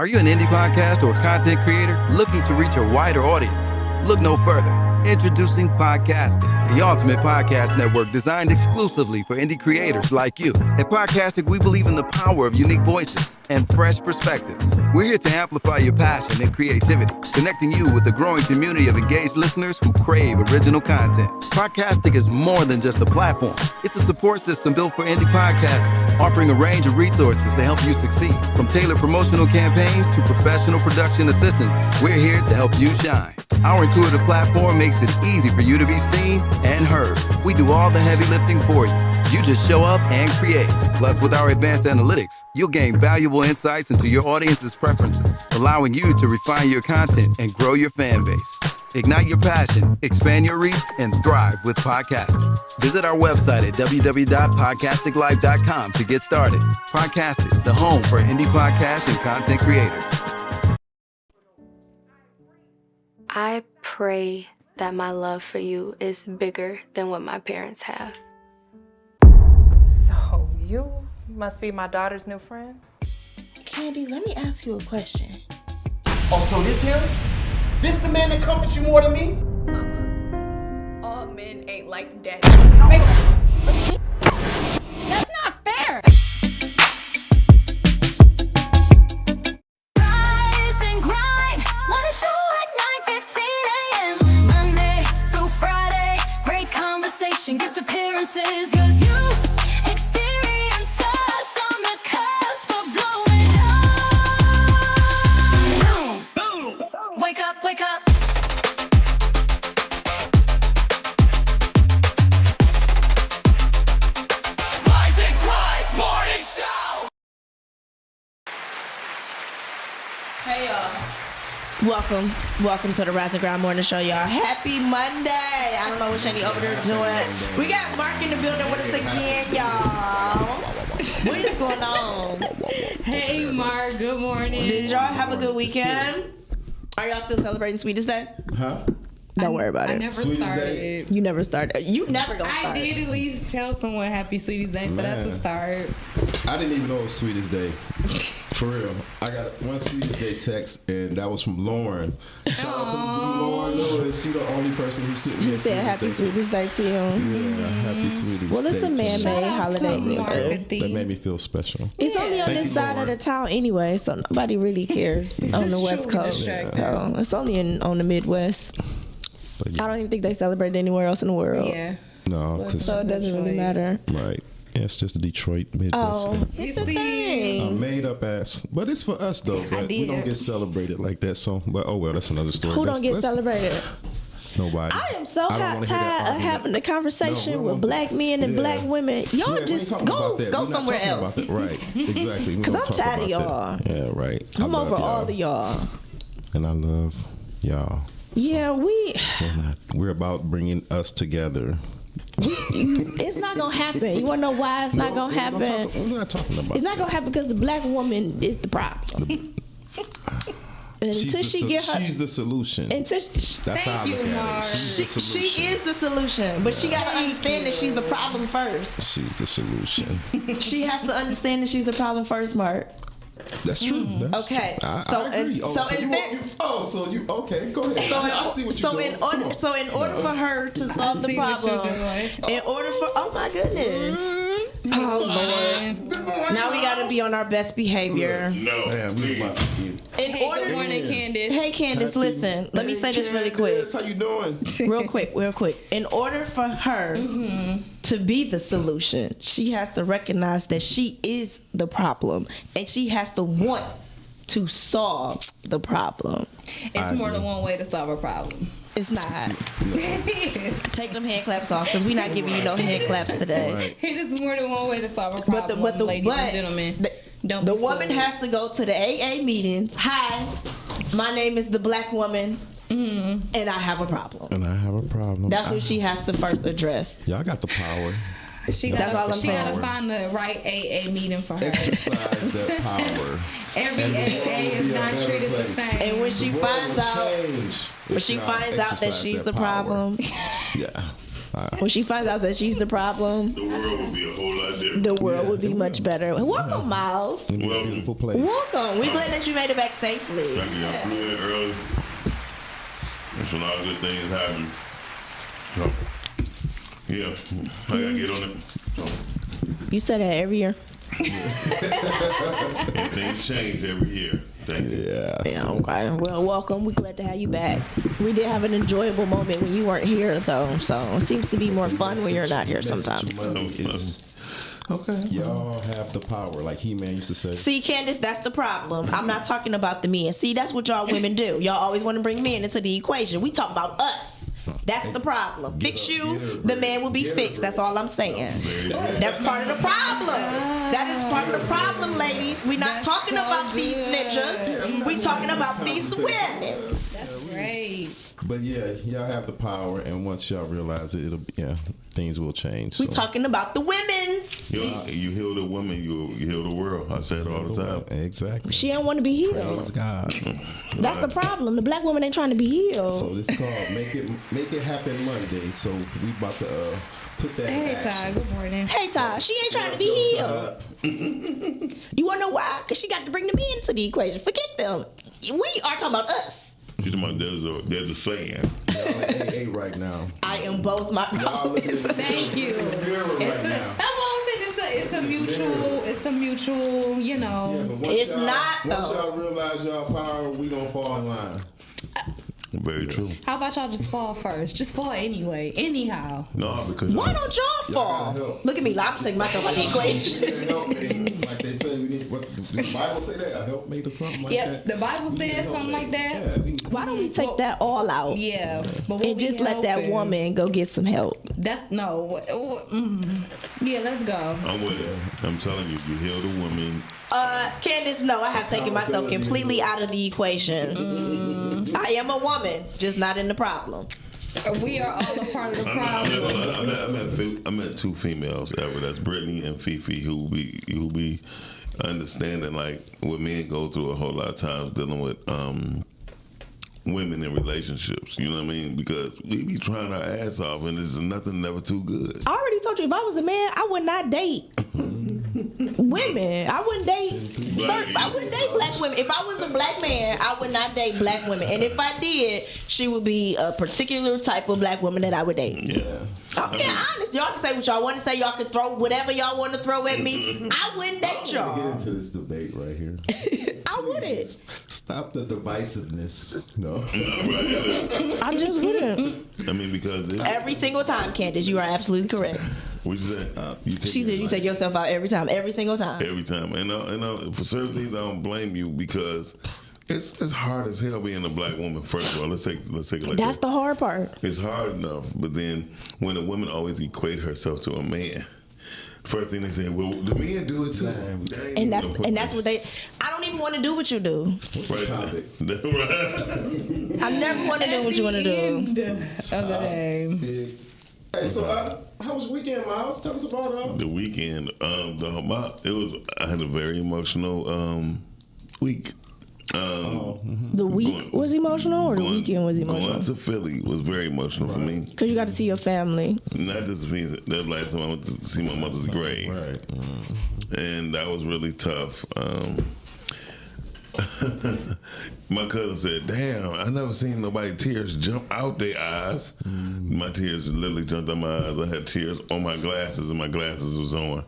Are you an indie podcast or content creator looking to reach a wider audience? Look no further. Introducing Podcastic, the ultimate podcast network designed exclusively for indie creators like you. At Podcastic, we believe in the power of unique voices and fresh perspectives. We're here to amplify your passion and creativity, connecting you with a growing community of engaged listeners who crave original content. Podcastic is more than just a platform. It's a support system built for indie podcasters, offering a range of resources to help you succeed. From tailored promotional campaigns to professional production assistance, we're here to help you shine. Our intuitive platform makes it easy for you to be seen and heard. We do all the heavy lifting for you. You just show up and create. Plus, with our advanced analytics, you'll gain valuable insights into your audience's preferences, allowing you to refine your content and grow your fan base. Ignite your passion, expand your reach, and thrive with podcasting. Visit our website at www.podcasticlife.com to get started. Podcastic, the home for indie podcasts and content creators. I pray that my love for you is bigger than what my parents have. So you must be my daughter's new friend? Candy, let me ask you a question. Oh, so this him? This the man that comforts you more than me? Mama, all men ain't like daddy. That's not fair! Rise and grind, wanna show at 9:15 a.m. Monday through Friday, great conversation, guest appearances, 'cause you experience us on the cusp of blowing up. Boom. Wake up, wake up. Rise and grind morning show. Hey, y'all. Welcome to the Rise and Grind Morning Show, y'all. Happy Monday. I don't know what Shani over there doing. We got Mark in the building with us again, y'all. What is going on? Hey, Mark. Good morning. Did y'all have a good weekend? Are y'all still celebrating Sweetest Day? Huh? Don't worry about I it. never Sweetest started. Day. You never started. You never gonna I start. did at least tell someone Happy Sweetie's Day, but that's a Man. start. I didn't even know it was Sweetest Day. For real. I got one Sweetest Day text, and that was from Lauren. Shout out to Lauren Lewis. She's the only person who sent me You a said Happy Sweetest Day. Sweetest Day to you. Yeah, Happy Sweetest Well, it's Day a to man-made you. holiday. Mark. That made me feel special. It's only on Thank this you, side Lauren. of the town anyway, so nobody really cares on the is West true, Coast. distracted. So it's only on the Midwest. But I yeah, don't even think they celebrate anywhere else in the world. Yeah. no, because, So it doesn't really matter. right. Yeah, it's just a Detroit Midwest Oh, thing. it's the see. A thing. made up ass, but it's for us though. But we don't did. get celebrated like that. So, but oh well, that's another story. Who don't get celebrated? Nobody. I am so I don't wanna hear that tired of argument. having the No, conversation we with won't- black men and Yeah. black women. Yeah, Y'all we ain't just talking go about that. We're not somewhere talking else. about that. Right, exactly. We 'Cause don't I'm talk tired of about that. Yeah, right. I'm I love over all y'all. of y'all. And I love y'all. Yeah, We're about bringing us together. it's not gonna happen. You wanna know why it's not No, gonna happen? We're not talking about It's not gonna happen because the black woman is the problem. And until she get her, She's the solution. until That's how I look at it. She's the solution. she is the solution, but she gotta understand that she's the problem first. She's the solution. She has to understand that she's the problem first, Mark. That's true. That's Okay, true. I so agree. in- Oh, so so in you that- want- so you okay? Go ahead. So I see what you're doing. Come on. in order for her to solve the see what you're problem, doing. in order for oh my goodness, oh Lord, Good morning. now we gotta be on our best behavior. Damn, we about to get. In Hey, order, good morning, Candace. hey Candace, listen, let me say this really quick. How you doing? real quick. In order for her to be the solution, she has to recognize that she is the problem, and she has to want to solve the problem. It's more than one way to solve a problem. It's not. Take them hand claps off, because we're not giving you no hand claps today. Right. It is more than one way to solve a problem, ladies and gentlemen. Don't the be woman fooled. has to go to the AA meetings. Hi, my name is the black woman, and I have a problem. And I have a problem. That's what she has to first address. Y'all got the power. She That's all I'm she gotta saying. find the right AA meeting for her. Exercise that power. Every And the AA world is will be a not better treated the place. same. And when she The world finds will out, change when if she y'all finds out that exercise she's that the power. problem, Yeah. When she finds out that she's the problem, The world would be a whole lot different. the world would be much better. Welcome, Miles. It's a beautiful place. Welcome. We're glad that you made it back safely. Thank you. I flew in early. There's a lot of good things happening. So, yeah, I gotta get on it. So, You say that every year. and things change every year. Thank you. Yeah, okay. Well, welcome. We're glad to have you back. We did have an enjoyable moment when you weren't here, though. So it seems to be more fun when you're not here sometimes. Okay. Y'all have the power, like He-Man used to say. See, Candace, that's the problem. I'm not talking about the men. See, that's what y'all women do. Y'all always want to bring men into the equation. We talk about us. That's the problem. Fix you, the man will be fixed. That's all I'm saying. That's part of the problem. That is part of the problem, ladies. We're not talking about these snitchers. We're talking about these women. That's great. But yeah, y'all have the power, and once y'all realize it, things will change. We're talking about the women's. You heal the woman, you heal the world. I say it all the time. Exactly. She don't want to be healed. Praise God. That's the problem. The black woman ain't trying to be healed. So this is called Make It Happen Monday. So we about to put that in Hey, action. Ty. Good morning. Hey, Ty, she ain't trying to be healed. You want to know why? Because she got to bring the men into the equation. Forget them. We are talking about us. You're talking about there's a saying. Y'all in AA right now. I am both my Y'all looking in Thank you. the mirror right now. That's what I'm saying. It's a mutual, you know. Yeah, but once It's y'all- not, Once though. y'all realize y'all power, we gonna fall in line. Very true. How about y'all just fall first? Just fall anyway. Anyhow. No, because Why don't y'all Y'all fall? gotta help. Look at me. I'm taking myself out of the equation. Help me. Like they say, we need. What the Bible say that? A helpmate or something like Yep. that. The Bible We need a says something like helpmate. that. Yeah, Why don't we take that all out? Yeah. But what And we just let that helping- woman go get some help. That's no. Yeah, let's go. I'm with it. I'm telling you, you heal the woman. Candace, no, I have taken myself completely out of the equation. I am a woman, just not in the problem. We are all a part of the problem. I met two females ever. That's Brittany and Fifi, who be understanding like what men go through a whole lot of times dealing with women in relationships. You know what I mean? Because we be trying our ass off, and there's nothing never too good. I already told you, if I was a man, I would not date women. I wouldn't date. I wouldn't date black women. If I was a black man, I would not date black women. And if I did, she would be a particular type of black woman that I would date. Yeah. I'm being honest. Y'all can say what y'all want to say. Y'all can throw whatever y'all want to throw at me. I wouldn't date Get y'all. into this debate right here. I wouldn't. Stop the divisiveness. No. I just wouldn't. I mean, because this, Every single time, Candace, you are absolutely correct. what you say? She said you take yourself out every time, every single time. Every time, and for certain things, I don't blame you because it's hard as hell being a black woman. First of all, let's take it like That's that. the hard part. It's hard enough, but then when a woman always equate herself to a man, first thing they say, well, the men do it too. And that's what they. I don't even want to do what you do. Right. Topic. Right. I never want to do what you want to do. Other day. Hey, so how was your weekend, Miles? Tell us about it. The weekend, I had a very emotional week. The week was emotional, or the weekend was Going emotional? to Philly was very emotional for me. Because you got to see your family. Not just me. That last time I went to see my mother's grave, Right. and that was really tough. My cousin said, "Damn, I never seen nobody tears jump out their eyes." My tears literally jumped out my eyes. I had tears on my glasses, and my glasses was on.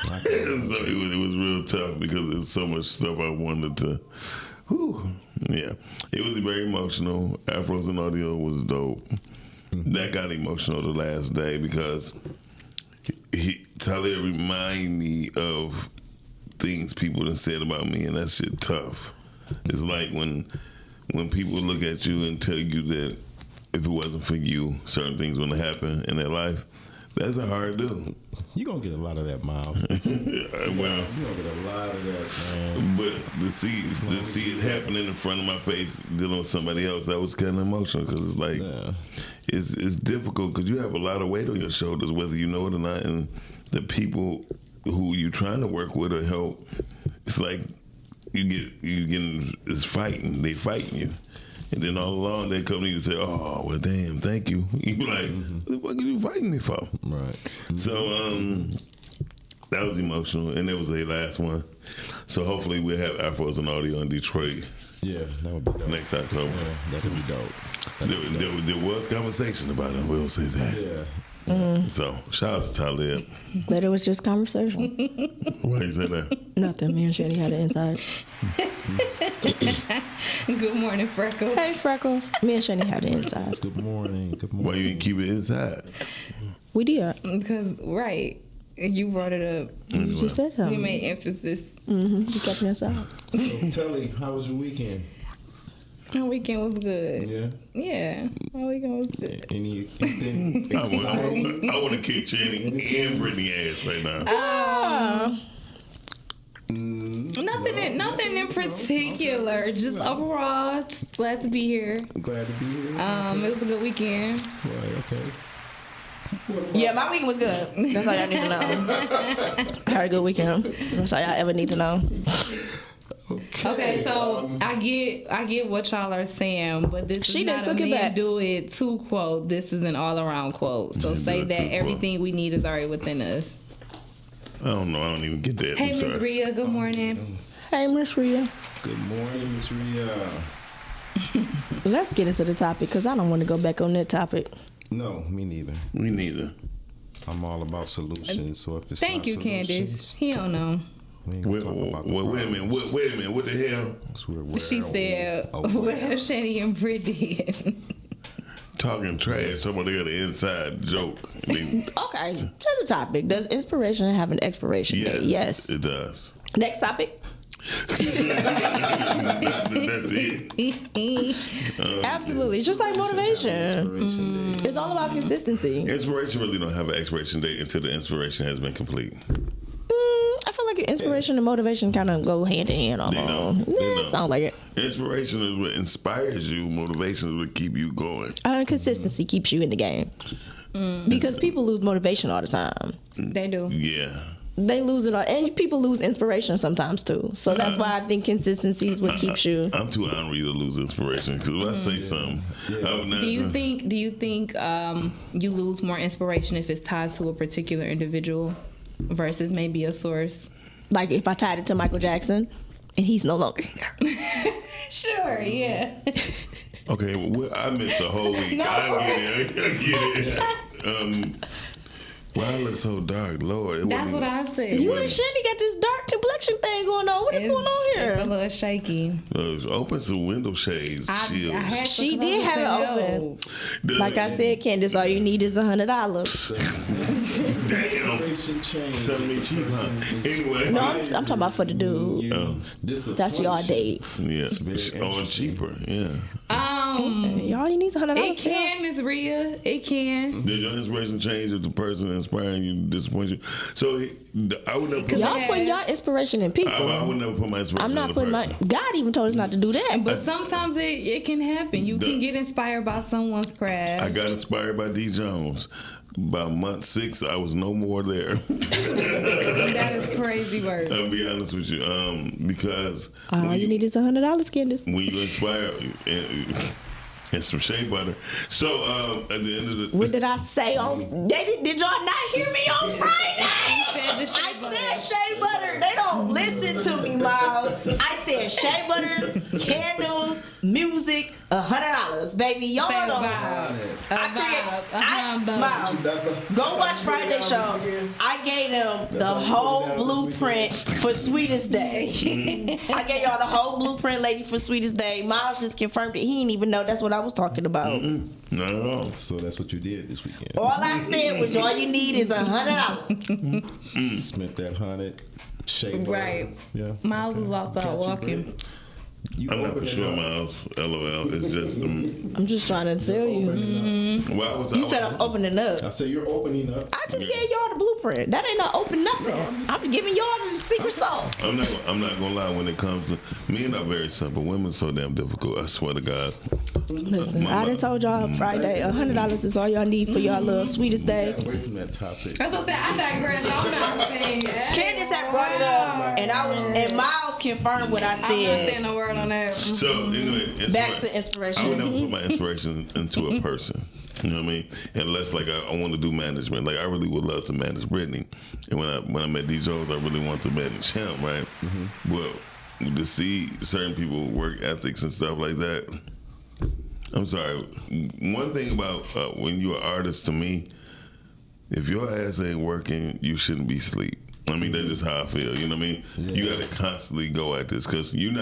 So it was real tough because there's so much stuff I wanted to. Whew. Yeah, it was very emotional. Afros and Audio was dope. That got emotional the last day because Talia reminded me of things people have said about me, and that shit tough. It's like when people look at you and tell you that if it wasn't for you, certain things wouldn't happen in their life. That's hard to do. You're going to get a lot of that, Miles. Well, You're going to get a lot of that, man. but to see it happening in front of my face, dealing with somebody else, that was kind of emotional because it's like it's difficult because you have a lot of weight on your shoulders, whether you know it or not, and the people who you're trying to work with or help, it's like you get it's fighting. They fighting you, And then all along they come to you and say, "Oh, well, damn, thank you." You be like, "What the fuck are you fighting me for?" Right. So that was emotional, and that was the last one. So hopefully we'll have Afros and Audio in Detroit. Yeah, that would be dope. Next October. Yeah, that would be dope. There was conversation about it. We'll say that. Yeah. So shout out to Talib. But it was just conversation. Why you say that? Nothing. Me and Shady had it inside. Good morning, Freckles. Hey, Freckles. Me and Shady had it inside. Good morning. Good morning. Why you didn't keep it inside? We did. Because, right, you brought it up. You just said You something. made emphasis. You kept it inside. So, Telly, how was your weekend? My weekend was good. Yeah. Yeah, my weekend was good. Anything I exciting? want to kick Channing and Brittany ass right now. Nothing in particular. Just overall, just glad to be here. Glad to be here. It was a good weekend. Right, okay. Yeah, my weekend was good. That's all y'all need to know. I had a good weekend. That's all y'all ever need to know. Okay, so I get what y'all are saying, but this She is done not took a it man back. do it to quote. This is an all around quote. So say That's that a quote. everything we need is already within us. I don't know. I don't even get that. Hey, I'm Miss sorry. Rhea. Good morning. Hey, Miss Rhea. Good morning, Miss Rhea. Let's get into the topic because I don't want to go back on that topic. No, me neither. Me neither. I'm all about solutions. So if it's Thank not you, solutions, Candace. He don't know. we ain't gonna talk about the Wait a minute. Wait a minute. What the hell? problems. She said, "Well, Shani and Brittany." Talking trash. Somebody got an inside joke. I mean, Okay, to the topic. Does inspiration have an expiration yes, date? Yes. it does. Next topic. That's it. Absolutely. It's just like motivation. Inspiration day. It's all about consistency. Inspiration really don't have an expiration date until the inspiration has been complete. I feel like inspiration and motivation kind of go hand in hand almost. They know. Sound like it. Inspiration is what inspires you. Motivation is what keep you going. Consistency keeps you in the game. Because people lose motivation all the time. They do. Yeah. They lose it all. And people lose inspiration sometimes too. So that's why I think consistency is what keeps you. I'm too angry to lose inspiration because if I say something, I would not. Do you think you lose more inspiration if it's tied to a particular individual versus maybe a source? Like if I tied it to Michael Jackson and he's no longer here. Sure, yeah. Okay, well, I missed the whole week. No. I get it. Why I look so dark, Lord? That's what I said. You and Shandy got this dark complexion thing going on. What is going on It's a here? little shaky. Open some window shades. I shields. had to She close did have it no. The- Like I said, Candace, all you need is $100. Damn. Inspiration change. Something ain't cheap, huh? Anyway. No, I'm talking about for the dude. That's your date. Yeah. very Or cheaper, yeah. Y'all, you need $100. It can, Miss Rhea. It can. Did your inspiration change if the person inspiring you disappoints you? So I would never put Y'all putting y'all inspiration in people. I would never put my inspiration I'm not in a putting my. person. God even told us not to do that. But sometimes it can happen. You can get inspired by someone's craft. I got inspired by D. Jones. By month 6, I was no more there. That is crazy work. I'll be honest with you, because All when you need is $100, Candace. when you inspire and some shea butter. So at the end of the What did I say on? Did y'all not hear me on Friday? I said shea butter. They don't listen to me, Miles. I said shea butter, candles, music, $100, baby. Y'all Say a don't. vibe. Miles, go watch Friday show. I gave them the whole blueprint for Sweetest Day. I gave y'all the whole blueprint, lady, for Sweetest Day. Miles just confirmed it. He didn't even know that's what I was talking about. not at all. So that's what you did this weekend. All I said was all you need is $100. Spent that 100 shea butter. Right. Yeah. Miles was lost out walking. You I'm not for opened it sure, up. Miles. LOL. It's just I'm just trying to tell you. well, You said I'm opening up. I said you're opening up. I just gave y'all the blueprint. That ain't not open nothing. I'm giving y'all the secret sauce. I'm not gonna lie. When it comes to men are very simple. Women are so damn difficult. I swear to God. Listen, I done told y'all Friday, $100 is all y'all need for y'all little Sweetest Day. Away from that topic. That's what I said. I digress. I'm not saying that. Candace had brought it up, and Miles confirm what I I'm not said. saying a word on that. So anyway, Back to inspiration. I would never put my inspiration into a person. You know what I mean? Unless like I want to do management. Like I really would love to manage Brittany. And when I met D Jones, I really wanted to manage him, right? Well, to see certain people work ethics and stuff like that. I'm sorry. One thing about when you're an artist, to me, if your ass ain't working, you shouldn't be asleep. I mean, that's just how I feel. You know what I mean? Yeah. You got to constantly go at this because you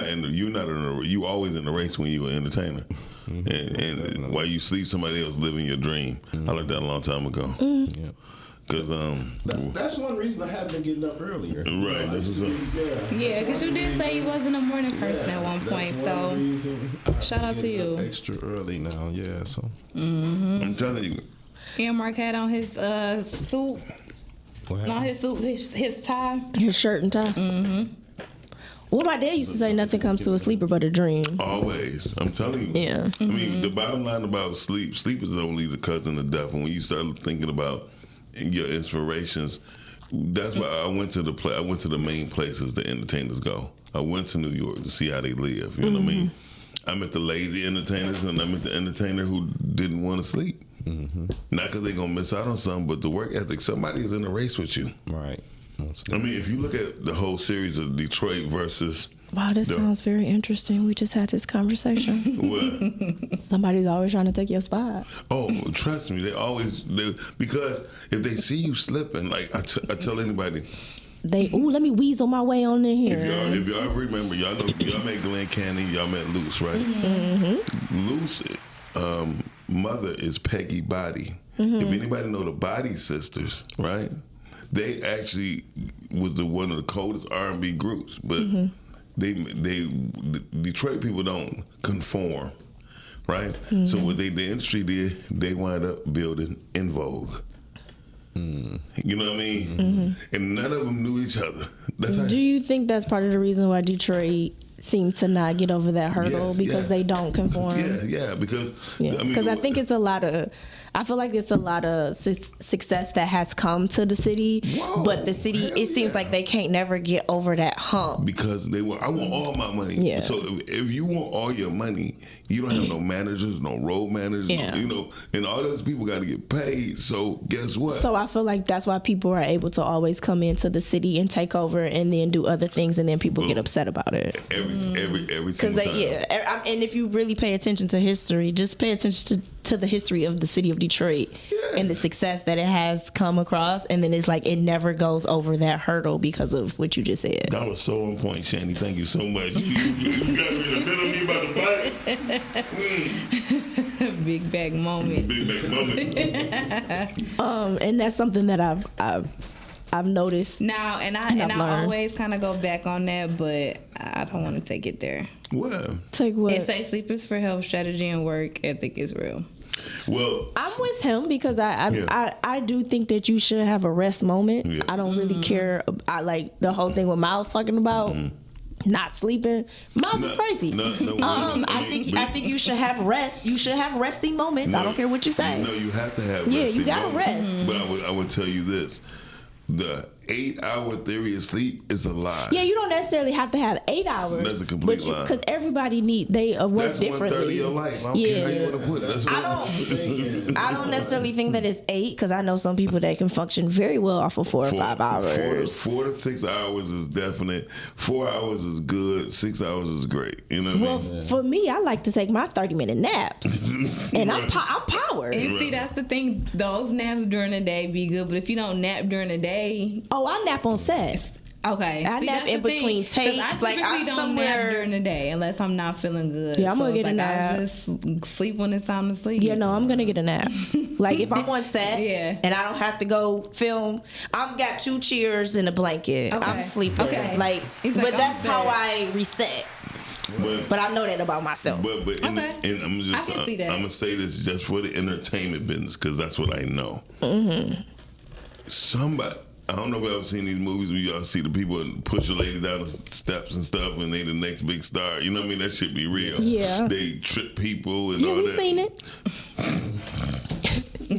always in the race when you're an entertainer. And while you sleep, somebody else living your dream. I learned that a long time ago. Yeah. Cause that's one reason I haven't been getting up earlier. Right. Yeah, because you did say you wasn't a morning person at one point. So shout out to you. Extra early now, yeah. So I'm telling you. Mark had on his suit. Not his suit, his tie. His shirt and tie. Well, my dad used to say nothing comes to a sleeper but a dream. Always. I'm telling you. Yeah. I mean, the bottom line about sleep is only the cousin of death. And when you start thinking about your inspirations, that's why I went to the main places the entertainers go. I went to New York to see how they live. You know what I mean? I met the lazy entertainers and I met the entertainer who didn't want to sleep. Not because they're going to miss out on something, but the work ethic. Somebody is in a race with you. Right. I mean, if you look at the whole series of Detroit versus... Wow, this sounds very interesting. We just had this conversation. What? Somebody's always trying to take your spot. Oh, trust me. Because if they see you slipping, like I tell anybody... Let me weasel my way on in here. If y'all remember, y'all met Glenn Candy, y'all met Luce, right? Luce, mother is Peggy Body. If anybody know the Body Sisters, right? They actually was one of the coldest R&B groups, but they Detroit people don't conform, right? So what the industry did, they wound up building En Vogue. You know what I mean? And none of them knew each other. Do you think that's part of the reason why Detroit seem to not get over that hurdle because they don't conform? Yeah, because I think it's a lot of. I feel like it's a lot of success that has come to the city, but the city, it seems like they can't never get over that hump. Because I want all my money. Yeah. So if you want all your money, you don't have no managers, no road managers, and all those people got to get paid. So guess what? So I feel like that's why people are able to always come into the city and take over and then do other things, and then people get upset about it. Every single time. And if you really pay attention to history, just pay attention to the history of the city of Detroit and the success that it has come across, and then it's like it never goes over that hurdle because of what you just said. That was so on point, Shandy. Thank you so much. You got me a bit on me about the body. Big bag moment. Big bag moment. And that's something that I've noticed. Now, and I always kind of go back on that, but I don't want to take it there. What? Take what? It say sleepers for health, strategy, and work ethic is real. Well, I'm with him because I do think that you should have a rest moment. Yeah. I don't really care. I like the whole thing what Miles talking about. Not sleeping. Miles is crazy. I think you should have rest. You should have resting moments. I don't care what you say. No, you have to have. Yeah, you gotta rest. But I would tell you this: the 8-hour theory of sleep is a lie. Yeah, you don't necessarily have to have 8 hours. That's a complete lie. Because everybody work differently. That's 1/3 of your life. I don't care how you want to put it. I don't necessarily think that it's 8 because I know some people that can function very well off of 4 or 5 hours. 4 to 6 hours is definite. 4 hours is good. 6 hours is great. You know what I mean? For me, I like to take my 30-minute naps, and I'm powered. And see, that's the thing. Those naps during the day be good, but if you don't nap during the day, I nap on set. Okay. I nap in between takes. I typically don't nap during the day unless I'm not feeling good. Yeah, I'm gonna get a nap. I just sleep when it's time to sleep. Yeah, no, I'm gonna get a nap. Like if I'm on set and I don't have to go film, I've got 2 chairs and a blanket. Okay. I'm sleeping. Okay. But that's how I reset. But I know that about myself. But I'm gonna say this just for the entertainment business because that's what I know. Somebody. I don't know if you've ever seen these movies where y'all see the people push a lady down the steps and stuff and they the next big star. You know what I mean? That shit be real. Yeah. They trip people and all that. Yeah, we've seen it.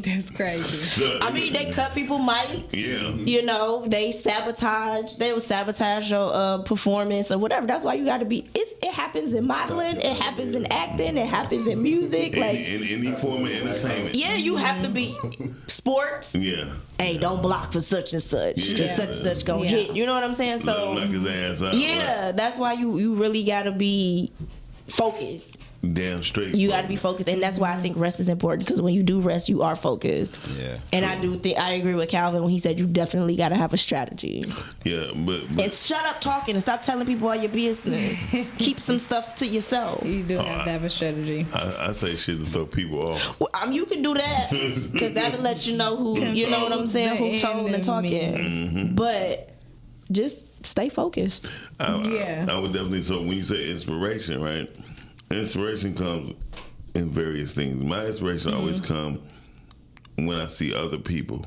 That's crazy. I mean, they cut people mics. Yeah. You know, they will sabotage your performance or whatever. That's why you got to be. It happens in modeling. It happens in acting. It happens in music. Like in any form of entertainment. yeah, you have to be sports. Yeah. Hey, don't block for such and such. Yeah. Just such and such gonna hit. You know what I'm saying? So knock his ass out. yeah, that's why you really got to be focused. Damn straight. You got to be focused, and that's why I think rest is important, because when you do rest, you are focused. Yeah. And I do think I agree with Calvin when he said you definitely got to have a strategy. Yeah, but And shut up talking and stop telling people all your business. Keep some stuff to yourself. You do have to have a strategy. I say shit to throw people off. Well, you can do that because that'll let you know who, you know what I'm saying, who told and talking. But just stay focused. I would definitely. So when you say inspiration, right? Inspiration comes in various things. My inspiration always comes when I see other people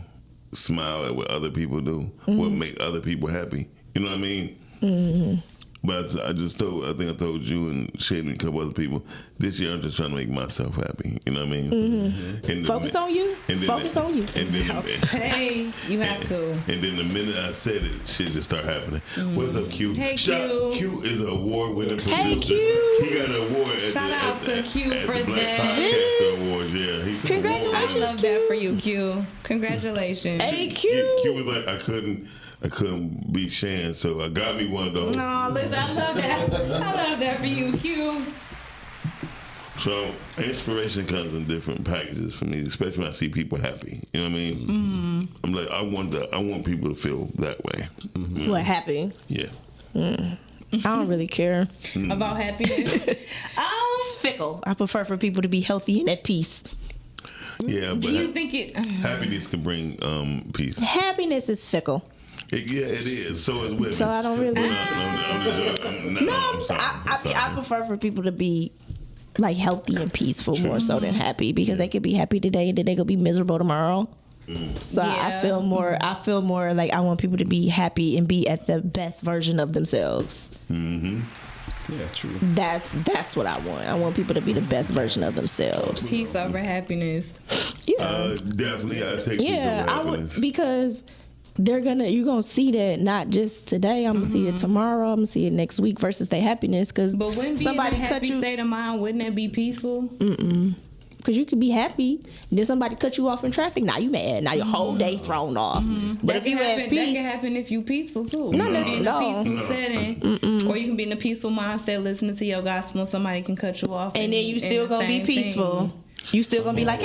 smile at what other people do, what make other people happy. You know what I mean? But I think I told you and Shady and a couple other people, this year I'm just trying to make myself happy. You know what I mean? And Focus on you. Focus on you. And then, Hey, you have to. and then the minute I said it, shit just start happening. What's up, Q? Hey, Q. Q is an award-winning producer. Hey, Q. He got an award Shout out to Q at for the Black that. Podcaster Awards. Yeah, he took Congratulations. I love that for you, Q. Congratulations. Hey, Q Q. was like, I couldn't beat Shan, so I got me one though. No, listen, I love that. I love that for you, Q. So inspiration comes in different packages for me, especially when I see people happy. You know what I mean? I'm like, I want people to feel that way. What happened? Yeah. I don't really care. About happiness. It's fickle. I prefer for people to be healthy and at peace. Yeah, but Do you think it? happiness can bring peace. Happiness is fickle. It is. So is women. So I don't really. I I prefer for people to be like healthy and peaceful more so than happy, because they could be happy today and then they could be miserable tomorrow. So Yeah. I feel more like I want people to be happy and be at the best version of themselves. Yeah, true. That's what I want. I want people to be the best version of themselves. Peace over happiness. Yeah. Definitely, I take Yeah, peace over I would, happiness. because you're gonna see that not just today. I'm gonna see it tomorrow. I'm gonna see it next week versus their happiness. Because But wouldn't somebody being in a cut happy you, state of mind, wouldn't that be peaceful? because you could be happy, then somebody cut you off in traffic. Now you mad. Now your whole day thrown off. But if you that at can peace, happen if you peaceful too. No, You can be in a no. peaceful setting, or you can be in a peaceful mindset, listening to your gospel. Somebody can cut you off, and then you still the gonna be same peaceful. thing. You still gonna be like,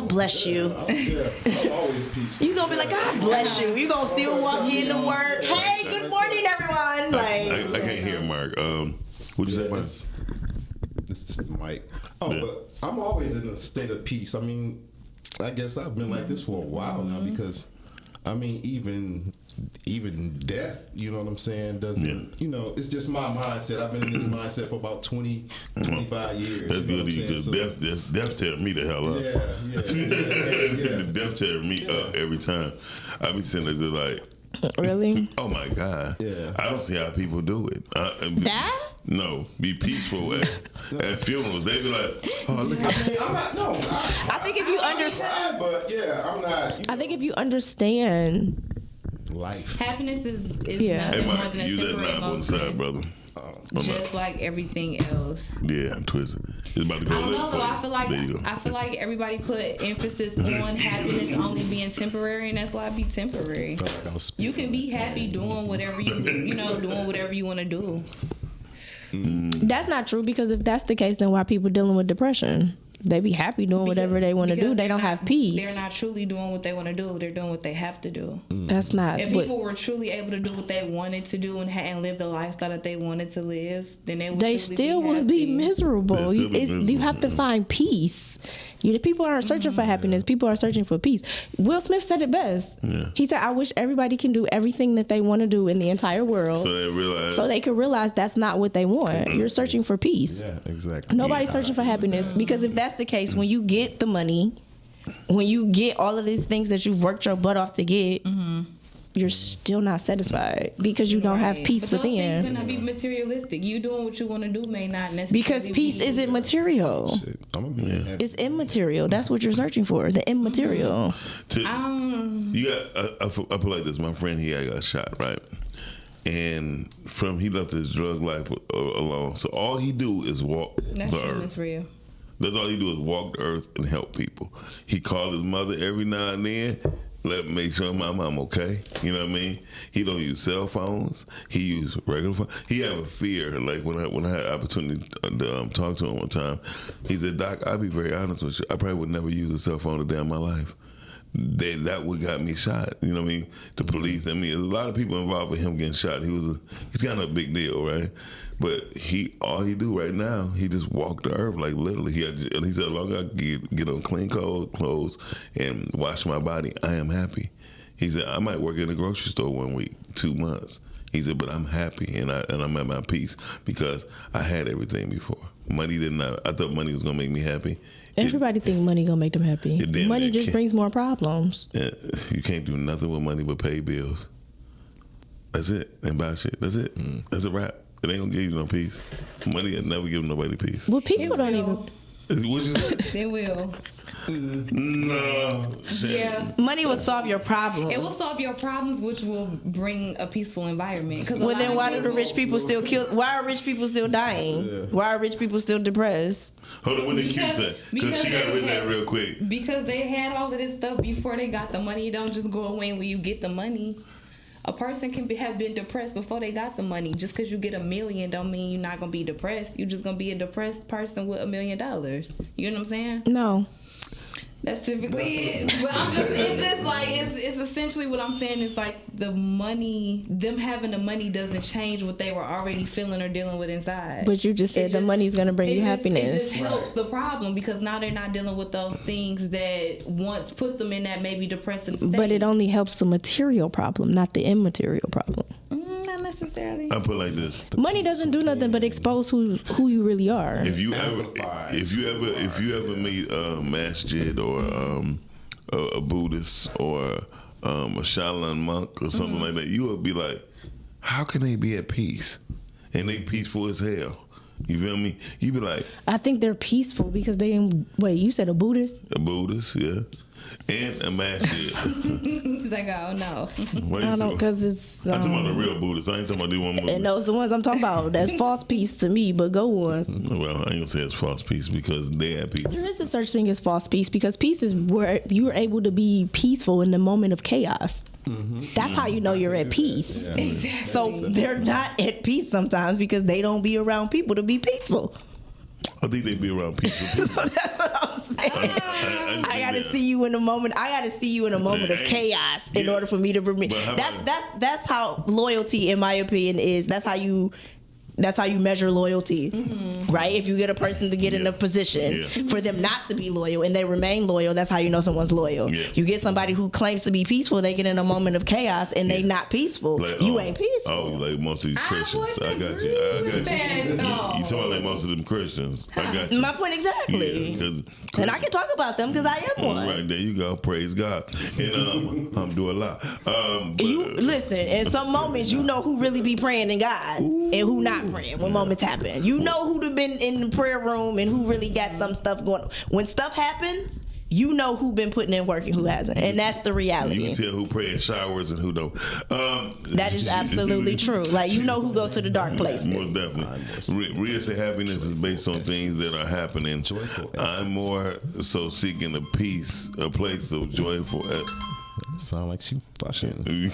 bless you. Yeah, I'm always peaceful. You gonna be like, God bless you. You gonna still walk in to work. Hey, good morning, everyone. Like, I can't hear Mark. What'd you say, Mark? This is the mic. But I'm always in a state of peace. I mean, I guess I've been like this for a while now, because I mean, even death, you know what I'm saying, doesn't, you know, it's just my mindset. I've been in this mindset for about 25 years. That's you know good, what I'm because saying? death tear me the hell up. Yeah. Death tear me up every time. I be sitting there like, really? oh my God. Yeah. I don't see how people do it. Die? No, be peaceful at funerals. They be like, oh, look at me. I'm not, no. I think if you understand, But yeah, I'm not. I think if you understand, Life. Happiness is Yeah. nothing Hey, more Mark, than a use that temporary knob on the side, emotion, brother. just like everything else. Yeah, I'm twisted. It's about to go I don't lit know for though. you. I feel like There you go. I feel like everybody put emphasis on happiness only being temporary, and that's why it be temporary. You can be happy doing whatever doing whatever you want to do. that's not true, because if that's the case, then why people dealing with depression? They be happy doing whatever they want to do. Because They don't have peace. They're not truly doing what they want to do. They're doing what they have to do. That's not If what people were truly able to do what they wanted to do and live the lifestyle that they wanted to live, then they would. they truly still be would be happy. miserable. They'll still be You have to miserable. find peace. The people aren't searching for happiness. People are searching for peace. Will Smith said it best. Yeah. He said, I wish everybody can do everything that they want to do in the entire world, So they realize. so they can realize that's not what they want. You're searching for peace. Yeah, exactly. Nobody's searching for happiness, because if that's the case, when you get the money, when you get all of these things that you've worked your butt off to get, you're still not satisfied because you don't have peace But those things may within. not be materialistic. You doing what you want to do may not necessarily Because peace be. isn't material. I'm gonna be happy. It's immaterial. That's what you're searching for. The immaterial. You got. I put like this. My friend here got shot, right? And he left his drug life alone. So all he do is walk That's the true. earth. That's real. That's all he do is walk the earth and help people. He called his mother every now and then, make sure my mom okay. You know what I mean? He don't use cell phones. He use regular phones. He have a fear. Like when I had opportunity to talk to him one time, he said, "Doc, I'll be very honest with you. I probably would never use a cell phone a day in my life. That would got me shot. You know what I mean? The police. I mean, there's a lot of people involved with him getting shot. He's kind of a big deal, right? But all he do right now, he just walk the earth, like literally. He said, as long as I get on clean clothes and wash my body, I am happy. He said, I might work in a grocery store 1 week, 2 months. He said, but I'm happy and I'm at my peace because I had everything before. Money did not. I thought money was gonna make me happy. Everybody think money gonna make them happy. Money just brings more problems. You can't do nothing with money but pay bills. That's it. And buy shit. That's it. That's a wrap. It ain't gonna give you no peace. Money will never give nobody peace. Well, people don't even. What you say? It will. No. Yeah. Money will solve your problem. It will solve your problems, which will bring a peaceful environment. Well, then why do the rich people still kill? Why are rich people still dying? Yeah. Why are rich people still depressed? Hold on, what did Q say? Because she got rid of that real quick. Because they had all of this stuff before they got the money. It don't just go away when you get the money. A person can have been depressed before they got the money. Just because you get $1 million don't mean you're not going to be depressed. You're just going to be a depressed person with $1 million. You know what I'm saying? No. That's typically it. But it's just like, it's essentially what I'm saying is like the money, them having the money doesn't change what they were already feeling or dealing with inside. But you just said the money's going to bring you happiness. It just helps the problem because now they're not dealing with those things that once put them in that maybe depressing state. But it only helps the material problem, not the immaterial problem. Not necessarily. I put it like this. Money doesn't do nothing but expose who you really are. If you ever meet a masjid or a Buddhist or a Shaolin monk or something like that, you would be like, how can they be at peace? And they peaceful as hell. You feel me? You be like, I think they're peaceful because wait, you said a Buddhist? A Buddhist, yeah. And a masjid. He's like, oh no. Why I don't know, because I'm talking about the real Buddhist. I ain't talking about the one. And those the ones I'm talking about. That's false peace to me, but go on. Well, I ain't gonna say it's false peace because they at peace. There is a such thing as false peace because peace is where you're able to be peaceful in the moment of chaos. That's how you know you're at peace. Exactly. So they're not at peace sometimes because they don't be around people to be peaceful. I think they be around people. That's what I'm saying. I gotta see you in a moment. I gotta see you in a moment of chaos in order for me to bring. That's how loyalty, in my opinion, is. That's how you measure loyalty, right? If you get a person to get in a position for them not to be loyal and they remain loyal, that's how you know someone's loyal. You get somebody who claims to be peaceful, they get in a moment of chaos and they not peaceful. Like, you ain't peaceful. Oh, like most of these Christians. I got you. You talking like most of them Christians. I got you. My point exactly. Yeah, and I can talk about them because I am one. Right, there you go. Praise God. And I'm doing a lot. You listen, in some moments you know who really be praying to God and who not praying when moments happen. You know who'd have been in the prayer room and who really got some stuff going on. When stuff happens, you know who been putting in work and who hasn't. And that's the reality. You can tell who pray in showers and who don't. That is absolutely true. Like, you know who go to the dark places. Most definitely. Real happiness is based on things that are happening. I'm more so seeking a place of joyful. Sound like she fucking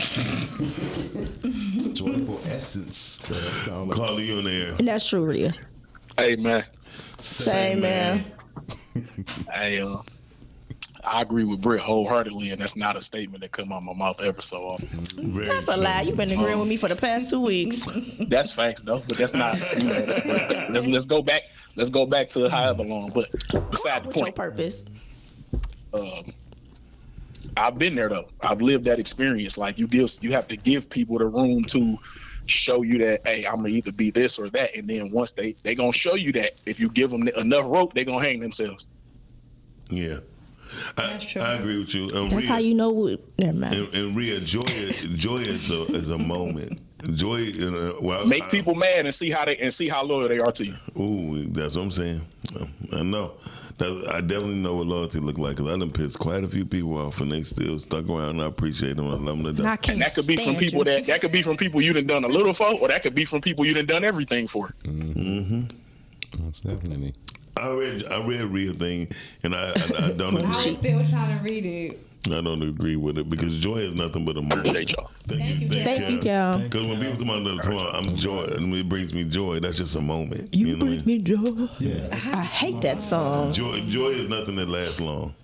joyful essence. Call you in there. And that's true, Rhea. Hey, man. Same, man. Hey, I agree with Britt wholeheartedly, and that's not a statement that come out my mouth ever so often. That's a lie. You've been agreeing with me for the past 2 weeks. That's facts, though, but that's not. You know, let's go back. Let's go back to however long. But beside the What's your point. purpose? I've been there though. I've lived that experience. Like you have to give people the room to show you that, hey, I'm gonna either be this or that, and then once they gonna show you that, if you give them enough rope, they gonna hang themselves. Yeah. That's true. I agree with you. That's how you know. Never mind. And Rhea, joy is a moment. Joy, Make people mad and see how loyal they are to you. Ooh, that's what I'm saying. I know. I definitely know what loyalty look like because I done pissed quite a few people off and they still stuck around. And I appreciate them. I love them to death. And that could be from people that could be from people you done a little for, or that could be from people you done everything for. Mm-hmm. That's definitely. I read Rhea thing, and I don't agree. I was still trying to read it. I don't agree with it because joy is nothing but a moment. Appreciate y'all. Thank you, y'all. Because when people come out, I'm joy, and it brings me joy. That's just a moment. You know bring what I mean? me joy. Yeah. I hate that song. Joy is nothing that lasts long.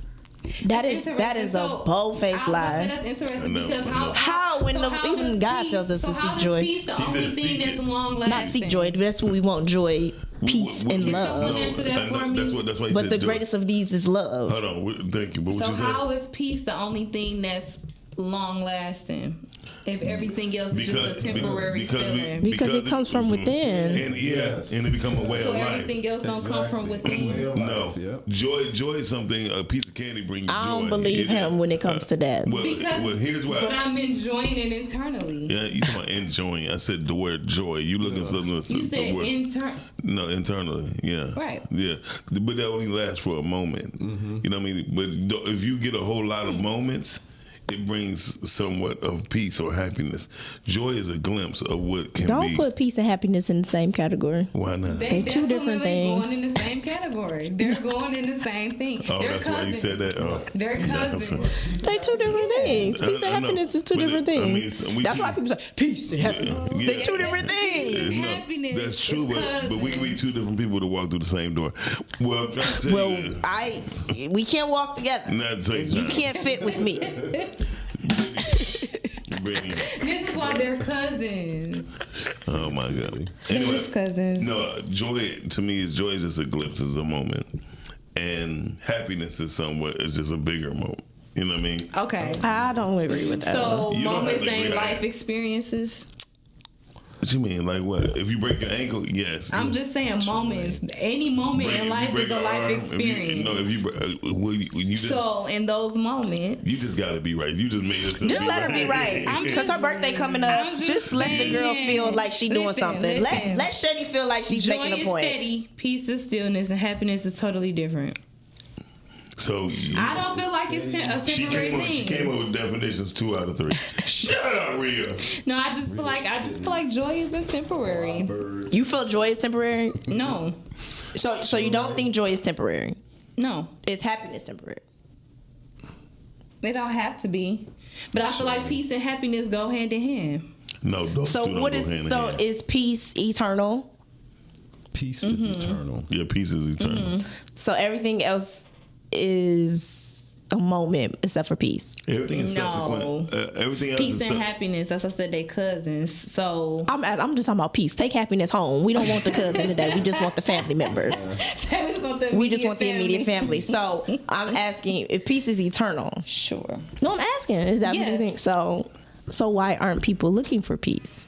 That is a bold-faced lie. That's interesting because even God tells us to seek joy. Peace the only thing that's long lasting. Not seek joy. That's what we want. Joy, peace, and love. That's why. But the greatest of these is love. Hold on. Thank you. But what So you said? how is peace the only thing that's long lasting? If everything else is just a temporary feeling. Because it comes from within. And and it become a way So of life. everything else don't come from within. No, joy is something. A piece of candy brings you joy. I don't believe him when it comes to that. Well, here's why. But I'm enjoying it internally. Yeah, you talking about enjoying? I said the word joy. You look at something. You said No, internally. Yeah. Right. Yeah, but that only lasts for a moment. You know what I mean? But if you get a whole lot of moments, it brings somewhat of peace or happiness. Joy is a glimpse of what can be. Don't put peace and happiness in the same category. Why not? They're two different things. Going in the same category. They're going in the same thing. Oh, They're that's cousins. why you said that. Oh. They're cousins. They're two different things. Peace and happiness is two different things. That's why people say peace and happiness. Yeah. They're two different things. No, that's true, but we can be two different people to walk through the same door. Well, I'm trying to tell you. We can't walk together. Not at the same time. You can't fit with me. This is why they're cousins. Oh my God. Anyway, cousins. No, joy to me is just a glimpse, is a moment, and happiness is just a bigger moment. You know what I mean? Okay. I don't agree with that. So moments ain't life experiences. What you mean? Like what? If you break your ankle, yes. I'm just saying moments. Any moment in life is a life experience. So in those moments, you just gotta be right. You just made it. Just let her be right. Because her birthday coming up. Just let the girl feel like she's doing something. Let Shani feel like she's making a point. Joy is steady, peace is stillness, and happiness is totally different. So I don't feel like it's a temporary thing. She came up with definitions 2 out of 3. Shut up, Rhea. No, I just feel like joy isn't temporary. You feel joy is temporary? No. So you don't think joy is temporary? No. Is happiness temporary? They don't have to be, but I feel like peace and happiness go hand in hand. No, those two don't go hand in hand. Is peace eternal? Peace is eternal. Yeah, peace is eternal. So everything else is a moment except for peace. Everything is subsequent. Everything else peace is and happiness. That's what I said. They cousins. So I'm just talking about peace. Take happiness home. We don't want the cousin today. We just want the family members. We just want the immediate family. So I'm asking if peace is eternal. Sure. No, I'm asking. Is that what you think? So why aren't people looking for peace?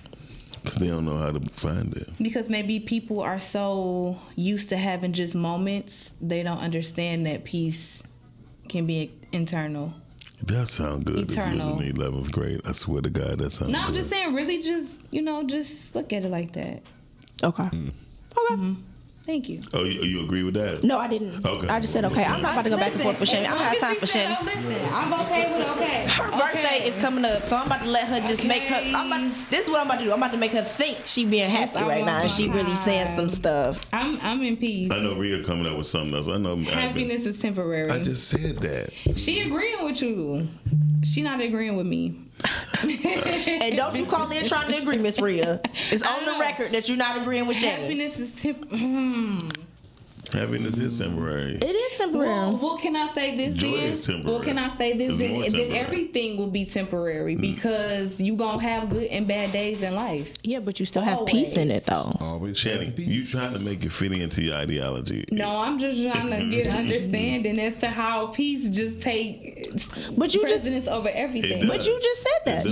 Because they don't know how to find it. Because maybe people are so used to having just moments, they don't understand that peace can be internal. That sounds good. Eternal. If you was in the 11th grade, I swear to God, that sounds good. No, I'm just saying, really, just look at it like that. Okay. Okay. Mm-hmm. Thank you. Oh, you agree with that? No, I didn't. Okay. I just said okay. I'm not about to go back and forth with Shani. I don't have time for Shani. I'm okay with okay. Her birthday is coming up, so I'm about to let her just make her. This is what I'm about to do. I'm about to make her think she being happy right now, and she really saying some stuff. I'm in peace. I know Rhea coming up with something else. I know happiness is temporary. I just said that. She agreeing with you. She not agreeing with me. And don't you call in trying to agree, Miss Rhea. It's on the record that you're not agreeing with Shani. Happiness is Happiness is temporary. It is temporary. Well, can I say this Joy then? is temporary. Well, can I say this then? And then everything will be temporary because you gonna have good and bad days in life. Yeah, but you still have peace in it though. Always Shani, you trying to make it fit into your ideology. No, I'm just trying to get understanding as to how peace just precedence over everything. But you just said that.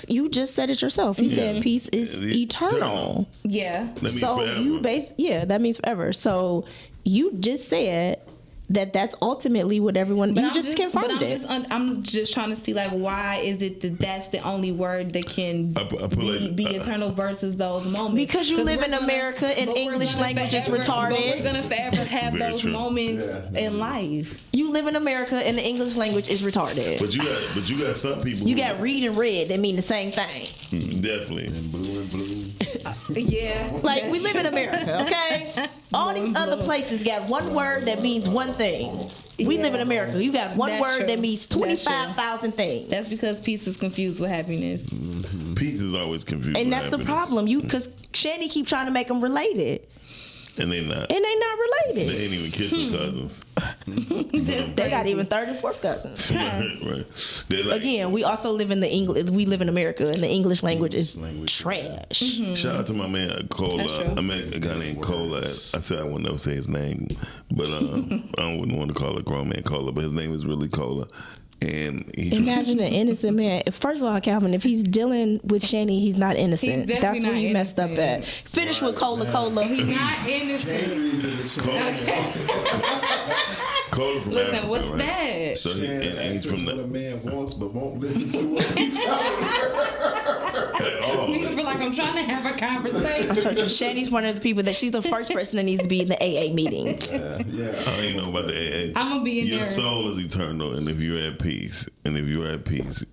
You just said it yourself. You said peace is eternal. Yeah. So that means forever. So you just said that's ultimately what everyone. You just confirmed it. I'm just trying to see like why is it that's the only word that can be eternal versus those moments? Because you live in America and English language is retarded. We're gonna forever have Very those true. moments in life. You live in America and the English language is retarded. But you got some people. You got read and red that mean the same thing. Definitely. And blue. Yeah. Like we live in America, okay? All these other places got one word that means one thing. We live in America. You got one That's word true. that means 25,000 things. That's because peace is confused with happiness. Peace is always confused. And with that's the happiness. problem. Because Shanny keep trying to make them related. And they not. And they not related. They ain't even kissing cousins. They're not even third and fourth cousins. right. They're like, Again, we also live in we live in America, and the English language is trash. shout out to my man That's Cola. true. I met a guy named Cola. I said I wouldn't never say his name, but I wouldn't want to call a grown man Cola, but his name is really Cola. And he Imagine an innocent man. First of all, Calvin, if he's dealing with Shanny, he's not innocent. He's definitely That's where not you messed up at. innocent. Finish with Cola. He's not innocent. Cola from Listen, Africa, what's right? that? So he, and he's from what a the man wants but won't listen to what he's telling at all. You feel like I'm trying to have a conversation. So Shanny's one of the people that she's the first person that needs to be in the AA meeting. I ain't know about the AA. I'm gonna be in Your there. soul is eternal, and if you're at peace,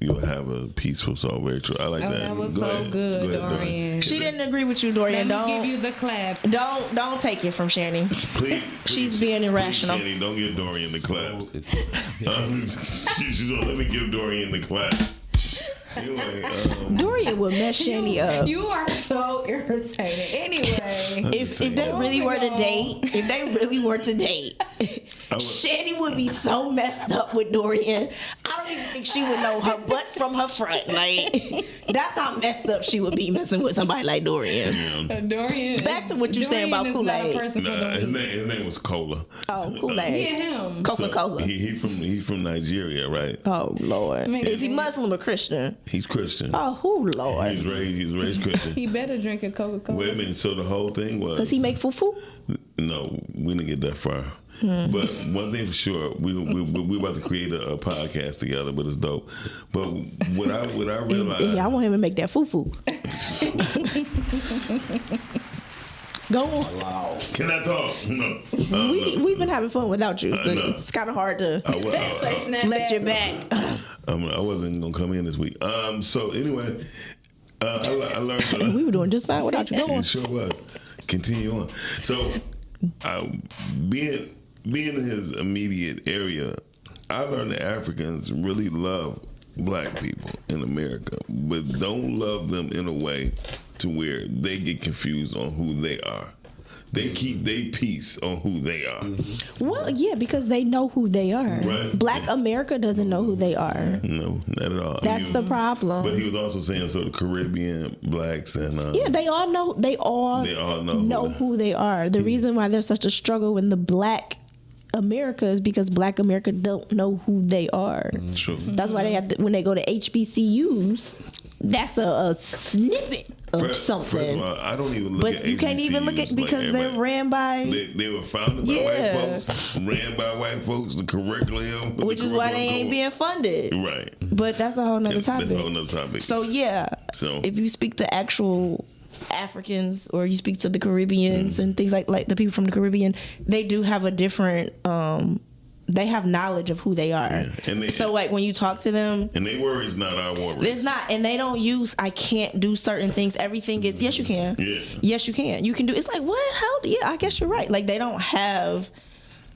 you'll have a peaceful soul. Very true. I like Oh, that. that was Go so ahead. good, Go ahead, Dorian. She didn't agree with you, Dorian. Let me give you the clap. Don't take it from Shanny. Please, She's being irrational. Shanny, don't give Dorian the claps. She's gonna let me give Dorian the claps. Anyway, Dorian would mess Shanny up. You are so irritating. Anyway, If they really were to date, Shanny would be so messed up with Dorian. I don't even think she would know her butt from her front. Like that's how messed up she would be messing with somebody like Dorian. Dorian. Back to what you saying about Dorian is not a Kool-Aid. person for nah, the his name was Cola. Oh, Kool-Aid. Yeah, him. Coca-Cola. So he from Nigeria, right? Oh Lord. Man. Is he Muslim or Christian? He's Christian. Oh Lord. He was raised Christian. He better drink a Coca-Cola. Wait a minute. So the whole thing was. Does he make fufu? No, we didn't get that far. But one thing for sure, we about to create a podcast together, but it's dope. But what I realized, Yeah, I want him to make that fufu. Go on. can I talk? No. We've been having fun without you. know. It's kind of hard to I let your back. wasn't gonna come in this week. So anyway, I learned. We were doing just fine without you. Go You on. sure was. Continue on. So, being in his immediate area, I learned that Africans really love black people in America, but don't love them in a way to where they get confused on who they are. They keep their peace on who they are. Well, yeah, because they know who they are. Right. Black America doesn't know who they are. No, not at all. That's the problem. But he was also saying so the Caribbean blacks and Yeah, they all know. They all know who they are. The reason why there's such a struggle in the Black America is because Black America don't know who they are. True. That's why they have to, when they go to HBCUs, that's a snippet of something. First of all, I don't even look at But you can't even look at HBCUs because like they're everybody. ran by, They were founded by Yeah. white folks, ran by white folks, the curriculum. which is why they ain't being funded. Right. But that's a whole nother That's topic. a whole nother topic. So yeah, So- if you speak to actual Africans or you speak to the Caribbeans and things like the people from the Caribbean, they do have a different. They have knowledge of who they are. And So like when you talk to them, And they worry it's not our war. it's not, and they don't use I can't do certain things. Everything is yes you can. Yeah. Yes you can. You can do. It's like what? How? Yeah, I guess you're right. Like they don't have.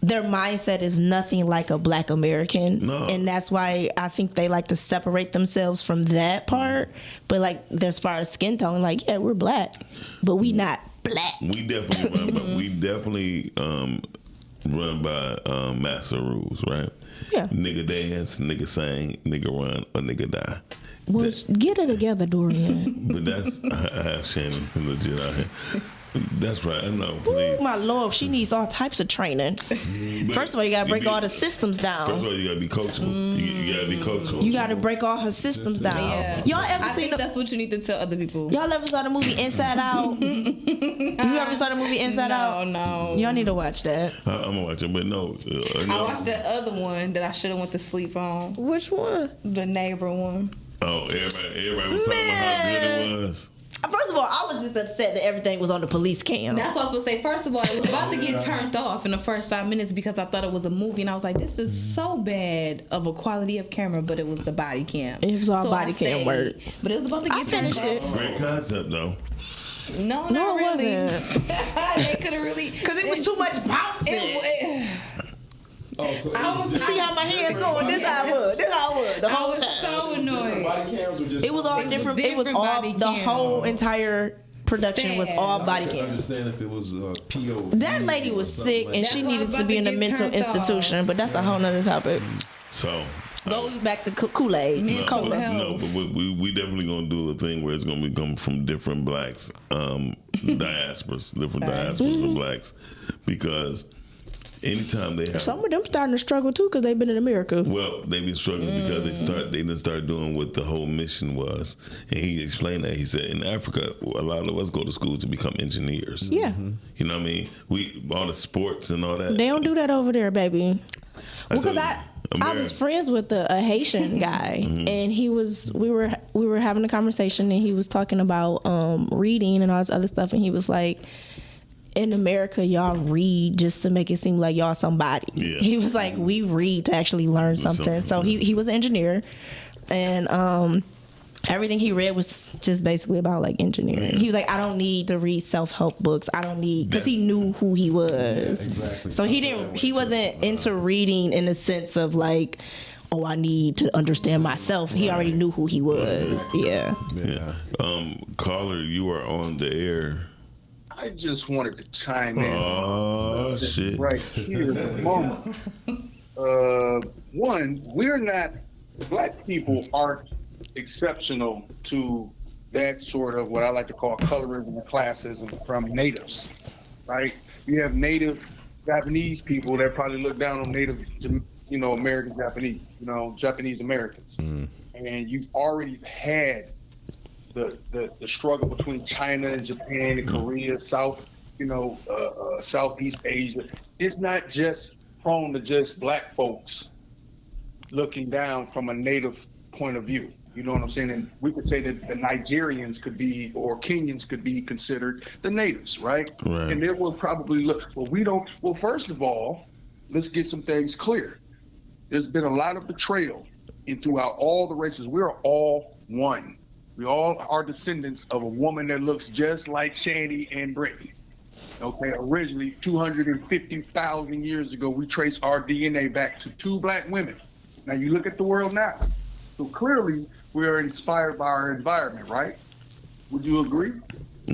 Their mindset is nothing like a Black American, No. and that's why I think they like to separate themselves from that part. But like, as far as skin tone, like yeah, we're Black, but we not Black. We definitely run by master rules, right? Yeah. Nigga dance, nigga sing, nigga run, or nigga die. Well, get it together, Dorian. But that's I have Shannon legit out here. That's right. I know. Please. Ooh, my Lord, she needs all types of training. First of all, you gotta break all the systems down. First of all, you gotta be coachable. You gotta be coachable. You gotta break all her systems down. Yeah. Y'all ever I seen? think that's what you need to tell other people. Y'all ever saw the movie Inside Out? You ever saw the movie Inside Out? No. Y'all need to watch that. I'm gonna watch it, but no. I watched that other one that I should have went to sleep on. Which one? The neighbor one. Oh, everybody was talking about how good it was. First of all, I was just upset that everything was on the police cam. That's what I was supposed to say. First of all, it was about to get turned off in the first 5 minutes because I thought it was a movie, and I was like, "This is so bad of a quality of camera," but it was the body cam. It was all body I cam stayed. work. But it was about to get turned finished it. off. Great concept though. No, No, not it really. wasn't. They could have really Because it was too much bouncing. See how my hands going? This how it was. This how it was the I whole was time. so annoyed. Body cams were just. It was all different. It was different all body the cam. whole entire production was all body I cam. understand if it was PO. That lady was sick and she That's why I needed was to about be to in a get mental turned off. institution, but that's a whole nother topic. So. Go back to Kool-Aid, Cola. No, but we definitely gonna do a thing where it's gonna come from different blacks, diasporas, different diasporas of blacks, because anytime they have, Some of them starting to struggle too because they've been in America. well, they've been struggling because they didn't start doing what the whole mission was, and he explained that. He said in Africa, a lot of us go to school to become engineers. Yeah. You know what I mean? We all the sports and all that. They don't do that over there, baby. Well, because told you, I was friends with a Haitian guy, and we were having a conversation, and he was talking about reading and all this other stuff, and he was like, in America, y'all read just to make it seem like y'all somebody. Yeah. He was like, we read to actually learn something. So he was an engineer, and everything he read was just basically about like engineering. Yeah. He was like, I don't need to read self-help books. I don't need, because he knew who he was. exactly. So he wasn't into reading in the sense of like, oh, I need to understand myself. He already knew who he was. Yeah. Yeah. Caller, you are on the air. I just wanted to chime in Oh shit! right here at the moment. One, black people aren't exceptional to that sort of what I like to call colorism and classism from natives, right? You have native Japanese people that probably look down on native, American Japanese, Japanese Americans. And you've already had the struggle between China and Japan and Korea, Southeast Asia. It's not just prone to just black folks looking down from a native point of view. You know what I'm saying? And we could say that the Nigerians could be, or Kenyans could be considered the natives, right? Right. And they will probably look, well, first of all, let's get some things clear. There's been a lot of betrayal throughout all the races. We're all one. We all are descendants of a woman that looks just like Shandy and Brittany. Okay, originally 250,000 years ago, we trace our DNA back to two black women. Now you look at the world now. So clearly we are inspired by our environment, right? Would you agree?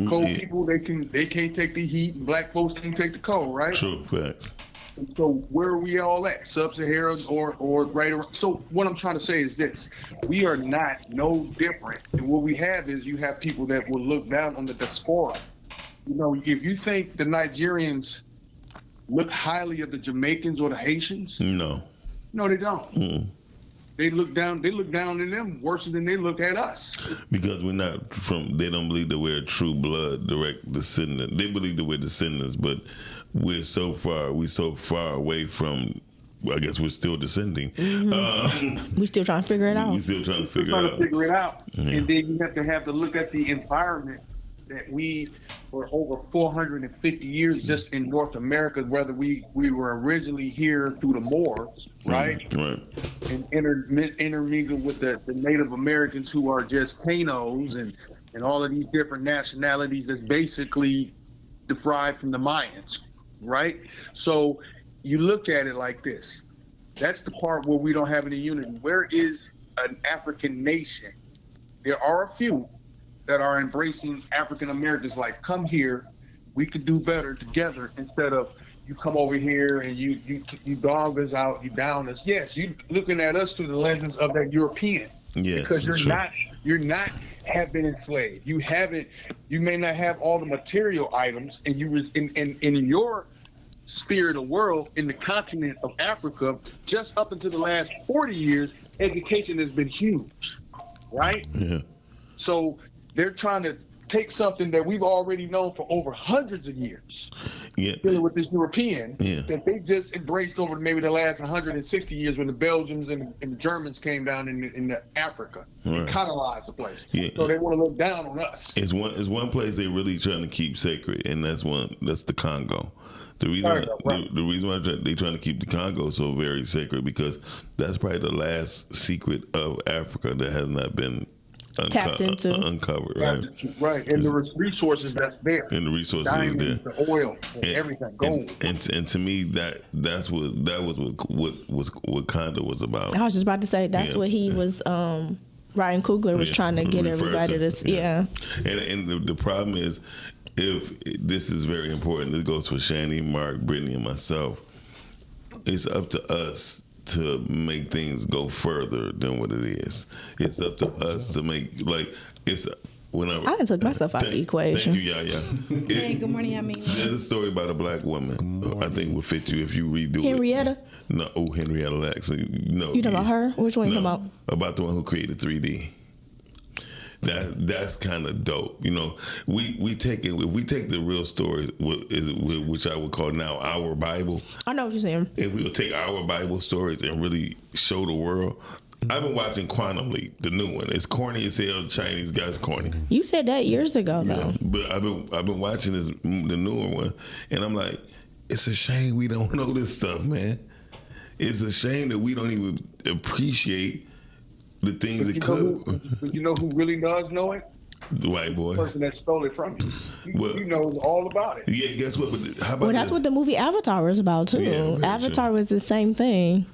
Cold people, they can't take the heat, and black folks can't take the cold, right? True facts. And so where are we all at? Sub-Saharan or right around? So what I'm trying to say is this: we are not no different. And what we have is you have people that will look down on the diaspora. If you think the Nigerians look highly of the Jamaicans or the Haitians, no, they don't. They look down on them worse than they look at us. Because we're not they don't believe that we're true blood, direct descendant. They believe that we're descendants, but we're so far away from, I guess we're still descending. We still trying to figure it out. We're still trying to figure it out. Yeah. And then you have to look at the environment that we for over 450 years just in North America, whether we were originally here through the Moors, right? Right. And intermingled with the Native Americans who are just Tainos and all of these different nationalities that's basically derived from the Mayans, right? So you look at it like this. That's the part where we don't have any unity. Where is an African nation? There are a few that are embracing African Americans, like, come here, we could do better together, instead of you come over here and you dog us out, you down us. Yes, you looking at us through the lenses of that European. Yes, because true. you're not have been enslaved. You may not have all the material items, and you was in your spirit of world in the continent of Africa, just up until the last 40 years, education has been huge, right? Yeah. So they're trying to take something that we've already known for over hundreds of years, dealing with this European, that they just embraced over maybe the last 160 years when the Belgians and the Germans came down in Africa and colonized the place. So they want to look down on us. It's one place they really trying to keep sacred, and that's the Congo. The reason why they're trying to keep the Congo so very sacred, because that's probably the last secret of Africa that has not been uncovered, right? And the resources that's there, and the resources diamonds, there, the oil, and everything, gold. And to me, that was what Congo was about. I was just about to say that's what he was. Ryan Coogler was trying to get everybody to. And the problem is, if this is very important, this goes for Shani, Mark, Brittany, and myself. It's up to us to make things go further than what it is. It's up to us to make I done took myself out of the equation. Thank you, Yaya. Hey, good morning, I mean. There's a story about a black woman. I think would fit you if you redo Henrietta? it. No, Henrietta Lacks. No. You talking about her? Which one you talking about? About the one who created 3D. That's kind of dope. You know, we take the real stories, which I would call now our Bible. I know what you're saying. If we would take our Bible stories and really show the world. I've been watching Quantum Leap, the new one. It's corny as hell. The Chinese guy's corny. You said that years ago, though. Yeah, but I've been watching the newer one, and I'm like, it's a shame we don't know this stuff, man. It's a shame that we don't even appreciate the things that could. But you know who really does know it? The white boy. The person that stole it from you. You know all about it. Yeah, guess what? But how about that's what the movie Avatar was about, too. Yeah, Avatar was the same thing.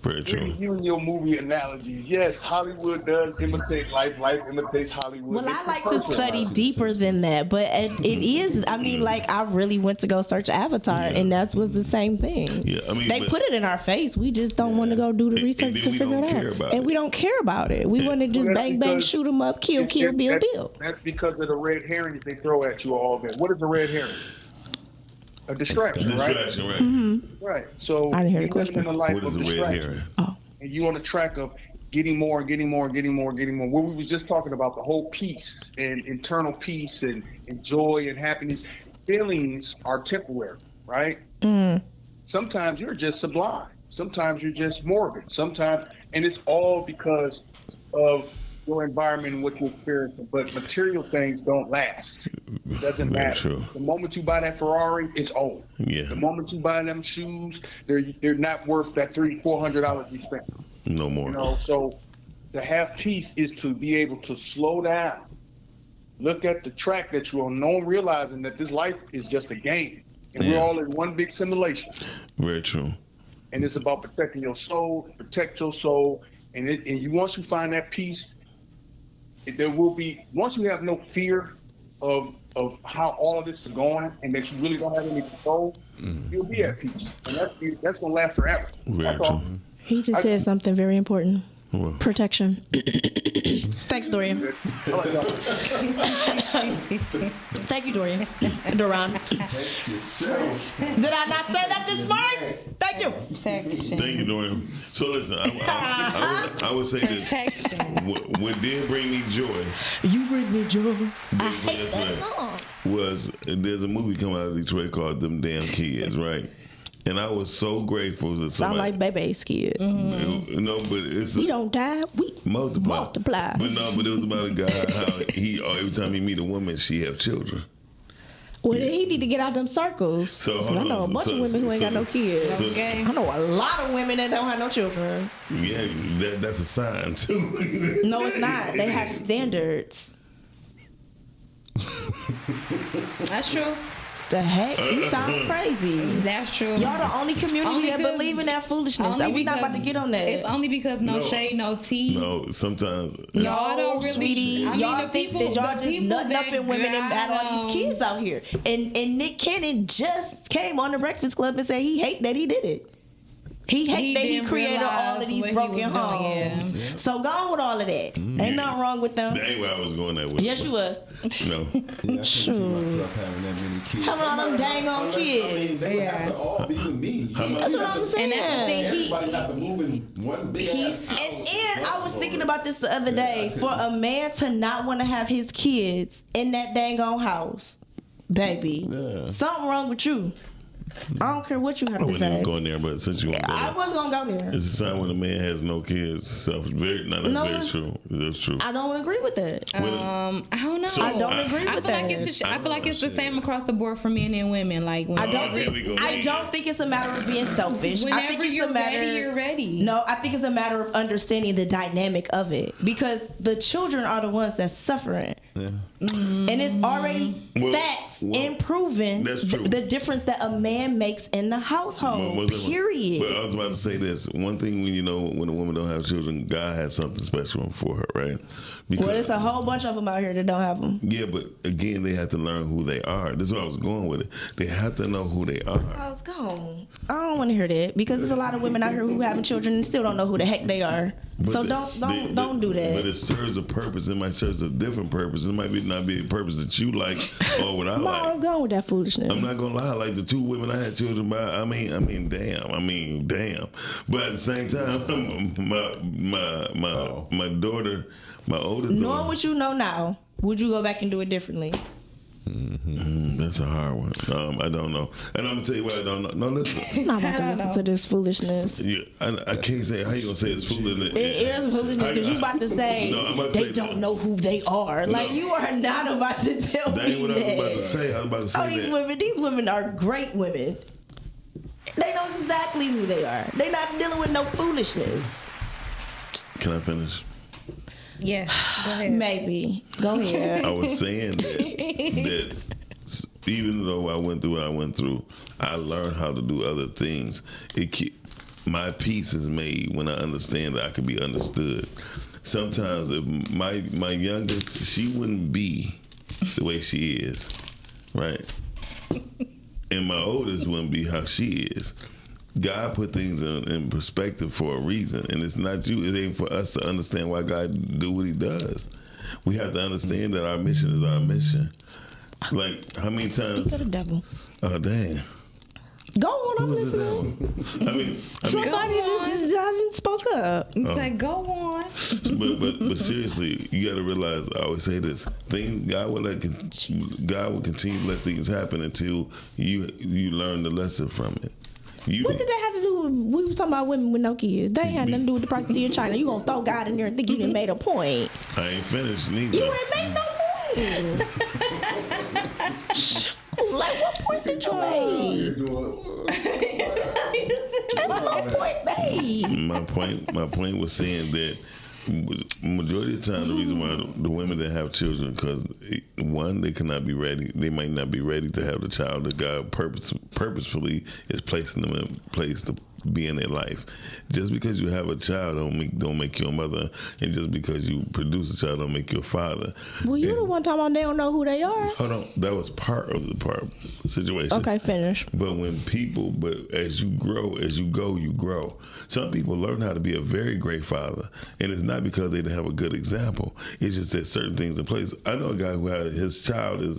Very true. You and your movie analogies. Yes, Hollywood does imitate life. Life imitates Hollywood. Well, I like to study deeper than that, but it is. I mean, like I really went to go search Avatar, and that was the same thing. Yeah, I mean, they put it in our face. We just don't want to go do the research to figure it out, and we don't care about it. We want to just bang bang, shoot them up, kill, build. That's because of the red herrings they throw at you all day. What is a red herring? A distraction, right? Right. Mm-hmm. Right. So I didn't hear the you question. live in a life What of is a red distraction. herring? Oh. And you on the track of getting more and getting more and getting more and getting more. What we was just talking about, the whole peace and internal peace and joy and happiness. Feelings are temporary, right? Mm. Sometimes you're just sublime. Sometimes you're just morbid. Sometimes, and it's all because of your environment and what you experience. But material things don't last. It doesn't matter. True. The moment you buy that Ferrari, it's old. Yeah. The moment you buy them shoes, they're not worth that $300-400 you spent. No more. You know, so to have peace is to be able to slow down, look at the track that you're on, realizing that this life is just a game, and we're all in one big simulation. Very true. And it's about protecting your soul, protect your soul, and once you find that peace, there will be, once you have no fear of how all of this is going, and that you really don't have any control, you'll be at peace, and that's gonna last forever. That's all. He just said something very important. What? Protection. Thanks, Dorian. Thank you, Dorian. Duran. Thank yourself. Did I not say that this morning? Thank you. Thank you, Dorian. So listen, I would say this. What did bring me joy? You bring me joy. I hate that song. There's a movie coming out of Detroit called Them Damn Kids, right? And I was so grateful that sound like Bebe's kid. Mm-hmm. No, but it's we don't die, we multiply. But it was about a guy how he every time he meet a woman, she have children. Well, he need to get out them circles. So I know a bunch of women who ain't got no kids. I know a lot of women that don't have no children. Yeah, that's a sign too. No, it's not. They have standards. That's true. The heck? You sound crazy. That's true. Y'all the only community that believe in that foolishness. We not about to get on that. It's only because no shade, no tea. No, sometimes. Y'all don't really, sweetie. Y'all think that y'all just nutting up in women and had all these kids out here. And Nick Cannon just came on the Breakfast Club and said he hate that he did it. He hate that he didn't created all realize of these what he broken was doing, homes. yeah. So go on with all of that. Ain't nothing wrong with them. That ain't where I was going at with. Yes, you was. No. Yeah, I can't see myself having that many kids. Having all them dang on Unless, I mean, kids. they would have to all be with me. That's what I'm saying. And that's the thing. Everybody have to move in one big ass house. And I was thinking about this the other day. For a man to not want to have his kids in that dang on house, baby, something wrong with you. I don't care what you have I to wasn't say. even going there, but since you want to go I there. was gonna go there. It's a time when a man has no kids. That's very true. That's true. I don't agree with that. I don't know. So, I don't agree I with feel that. like I feel like it's the same across the board for men and women. Like when I don't think it's a matter of being selfish. I think Whenever it's you're a matter. ready, you're ready. No, I think it's a matter of understanding the dynamic of it because the children are the ones that's suffering. Yeah. And it's already facts and proven that's true. the difference that a man makes in the household. Period. But I was about to say this. One thing when when a woman don't have children, God has something special for her, right? Well, there's a whole bunch of them out here that don't have them. Yeah, but again, they have to learn who they are. This is where I was going with it. They have to know who they are. I was gone. I don't want to hear that because there's a lot of women out here who having children and still don't know who the heck they are. But So don't do that. But it serves a purpose. It might serve a different purpose. It might not be a purpose that you like or what I I'm like. going with that foolishness. I'm not gonna lie. Like the two women I had children by, I mean, damn. But at the same time, my daughter, my oldest Knowing daughter. what you know now, would you go back and do it differently? That's a hard one. I don't know, and I'm gonna tell you what I don't know. No, listen. I'm not about to listen to this foolishness. Yeah, I can't say how you gonna say it's foolishness. It is foolishness because you about to say No, I'm about to they say don't know who they are. Like you are not about to tell That me ain't what I was about to say. I was about to say that. These women are great women. They know exactly who they are. They're not dealing with no foolishness. Can I finish? Yeah, go ahead. Maybe. Go ahead. I was saying that even though I went through what I went through, I learned how to do other things. My peace is made when I understand that I can be understood. Sometimes if my youngest, she wouldn't be the way she is, right? And my oldest wouldn't be how she is. God put things in perspective for a reason, and it's not you. It ain't for us to understand why God do what He does. We have to understand that our mission is our mission. Like how many times? Speak of the devil. Oh dang! Go on, I'm listening. Somebody just spoke up. It's like go on. But seriously, you got to realize. I always say this: God will continue to let things happen until you learn the lesson from it. What did that have to do with, we was talking about women with no kids. They ain't had nothing to do with the prostitute in China. You gonna throw God in there and think you done made a point. I ain't finished neither. You ain't made no point. Like what point did you make? That's no point made. My point was saying that majority of the time the reason why the women that have children because one, they cannot be ready. They might not be ready to have the child that God purposefully is placing them in place to be in their life. Just because you have a child don't make you a mother, and just because you produce a child don't make you a father. Well, you the one talking about they don't know who they are. Hold on, that was part of the situation. Okay, finish. But as you grow, as you go, you grow. Some people learn how to be a very great father, and it's not because they didn't have a good example. It's just that certain things in place. I know a guy who had his child is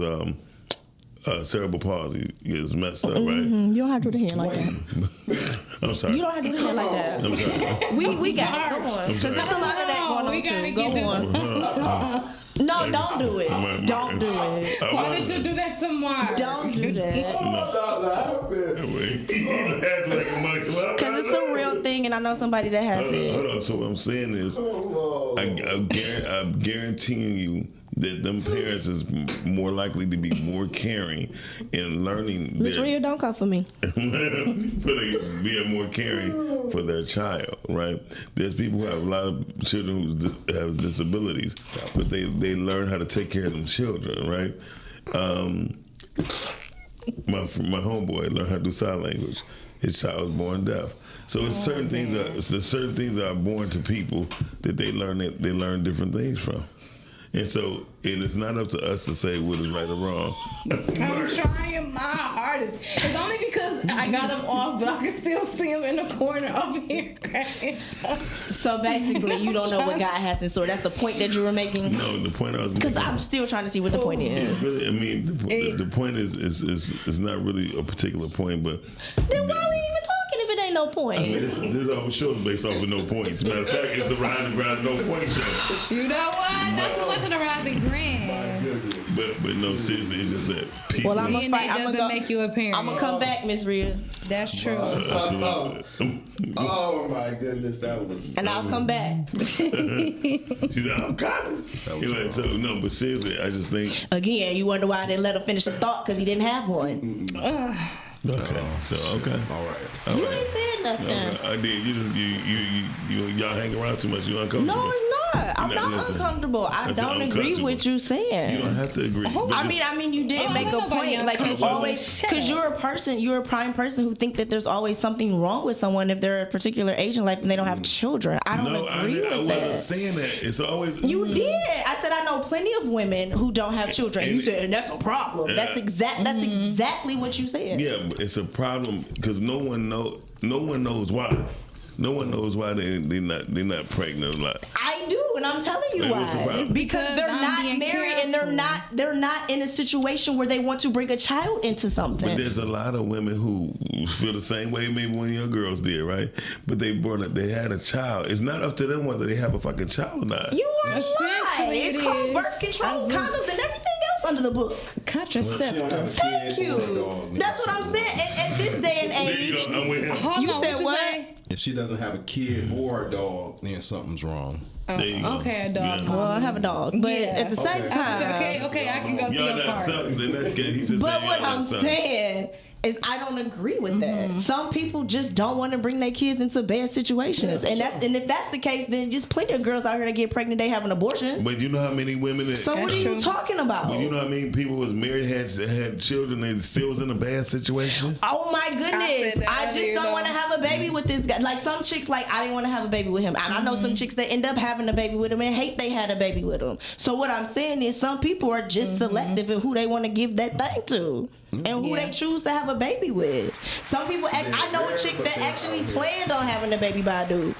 cerebral palsy is messed up, right? You don't have to do the hand like that. I'm sorry. You don't have to do the hand like that. I'm sorry. We got it. Go on. Because there's a lot of that going on too. Go on. No, don't do it. Don't do it. Why did you do that to Mark? Don't do that. Because it's a real thing, and I know somebody that has it. Hold on. So what I'm saying is, I'm guaranteeing you that them parents is more likely to be more caring and learning. Miss Rhea, don't come for me. Being more caring for their child, right? There's people who have a lot of children who have disabilities, but they learn how to take care of them children, right? My homeboy learned how to do sign language. His child was born deaf. So it's certain things that are born to people that they learn different things from. And so, and it's not up to us to say what is right or wrong. I'm trying my hardest. It's only because I got him off, but I can still see him in the corner over here cracking. So basically, you don't know what God has in store. That's the point that you were making. No, the point I was Because making. I'm still trying to see what the point is. Really, I mean, the point is not really a particular point, but Then why are we even talking if it ain't no point? I mean, this whole show is based off of no points. Matter of fact, it's the Rise and Grind No Point show. You know what? Not so much of the Rise and Grind. But no, seriously, it's just that people. Well, I'm gonna DNA fight. I'm doesn't gonna make you a parent. I'm gonna come back, Miss Rhea, That's true. Oh my goodness, that was. and I'll come back. She's like, I'm coming. Anyway, so no, but seriously, I just think. Again, you wonder why I didn't let him finish his thought because he didn't have one. Okay, so okay, All right. all You right. ain't said nothing. Okay, I did. You just y'all hang around too much. You uncomfortable. No, it's not. I'm No, not listen. uncomfortable. I said don't agree uncomfortable. with you saying. You don't have to agree. but I just- mean, you did Oh, make a nobody point. Like you uncomfortable. always, Shut because up. you're a prime person who think that there's always something wrong with someone if they're at a particular age in life and they don't have children. I don't no, agree I with wasn't that. saying that. It's always You did. I said I know plenty of women who don't have children. You said, and that's a problem. That's exactly what you said. Yeah, but it's a problem because no one knows why. No one knows why they're not pregnant a lot. I do, and I'm telling you Hey, what's the why. problem? Because they're I'm not being married and they're not in a situation where they want to bring a child into But something. there's a lot of women who feel the same way maybe one of your girls did, right? But they had a child. It's not up to them whether they have a fucking child or not. You are lying. Essentially, It's it called is. birth control, condoms, and everything else under the book. Contraceptive. Thank you. That's what I'm saying. At this day and There you age, go. I'm with him. Hold You on, said what? say? If she doesn't have a kid or a dog, then something's wrong. There you go. Okay, a dog. Yeah. well, I have a dog, but Yeah. at the same time, Okay, I can go to Y'all your not part. sucking. Then that's good. He said, but say what y'all I'm not sucking. saying is I don't agree with that. Some people just don't want to bring their kids into bad situations, and if that's the case, then just plenty of girls out here that get pregnant, they have an abortion. But you know how many women that. So what are That's you true. talking about? But you know how many people was married, had children, and still was in a bad situation? Oh my goodness! that I just earlier, don't want to though. have a baby with this guy. Like some chicks, like I didn't want to have a baby with him, and I know some chicks that end up having a baby with him and hate they had a baby with him. So what I'm saying is, some people are just selective in who they want to give that thing to. And who they choose to have a baby with. Some people, I know a chick that actually planned on having a baby by a dude,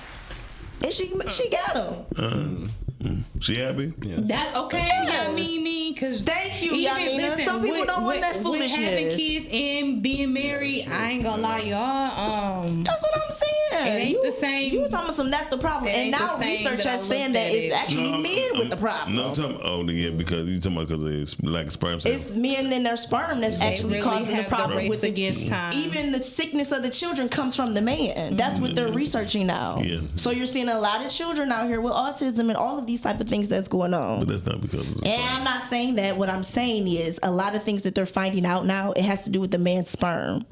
and she got him. She happy? Yes. That okay, Yes. Yamini, because Thank you, Yamina. Some people don't want that With having foolishness. kids and being married, I ain't gonna lie, y'all. That's what I'm saying. It ain't the same. You were talking about some. That's the problem. It And ain't now the same research that has I saying looked that at it's it. actually men with the problem. No, I'm talking. Oh, yeah, because you talking about because it's lack of sperm cells. It's men in their sperm that's They actually really causing the have problem race with the against time. even the sickness of the children comes from the man. That's what they're researching now. Yeah. So you're seeing a lot of children out here with autism and all of these type of things that's going on. But that's not because of the And sperm. I'm not saying that. What I'm saying is a lot of things that they're finding out now, it has to do with the man's sperm.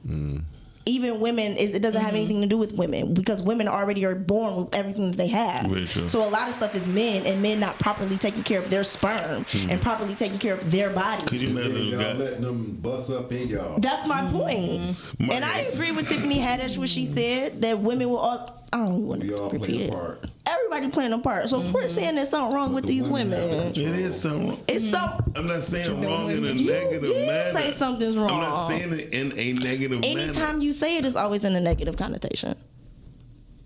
Even women, it doesn't have anything to do with women because women already are born with everything that they have. Very true. So a lot of stuff is men and men not properly taking care of their sperm and properly taking care of their body. Could you imagine a Y'all guy? letting them bust up in y'all. That's my point. My- And I agree with Tiffany Haddish when she said that women will all. I don't want We to all repeat play a it. part. Everybody playing a part. So quit saying there's something wrong with the these women have women. It is something. It's so. I'm not saying wrong in a You negative did manner. say something's wrong. I'm not saying it in a negative Anytime manner. you say it, it's always in a negative connotation.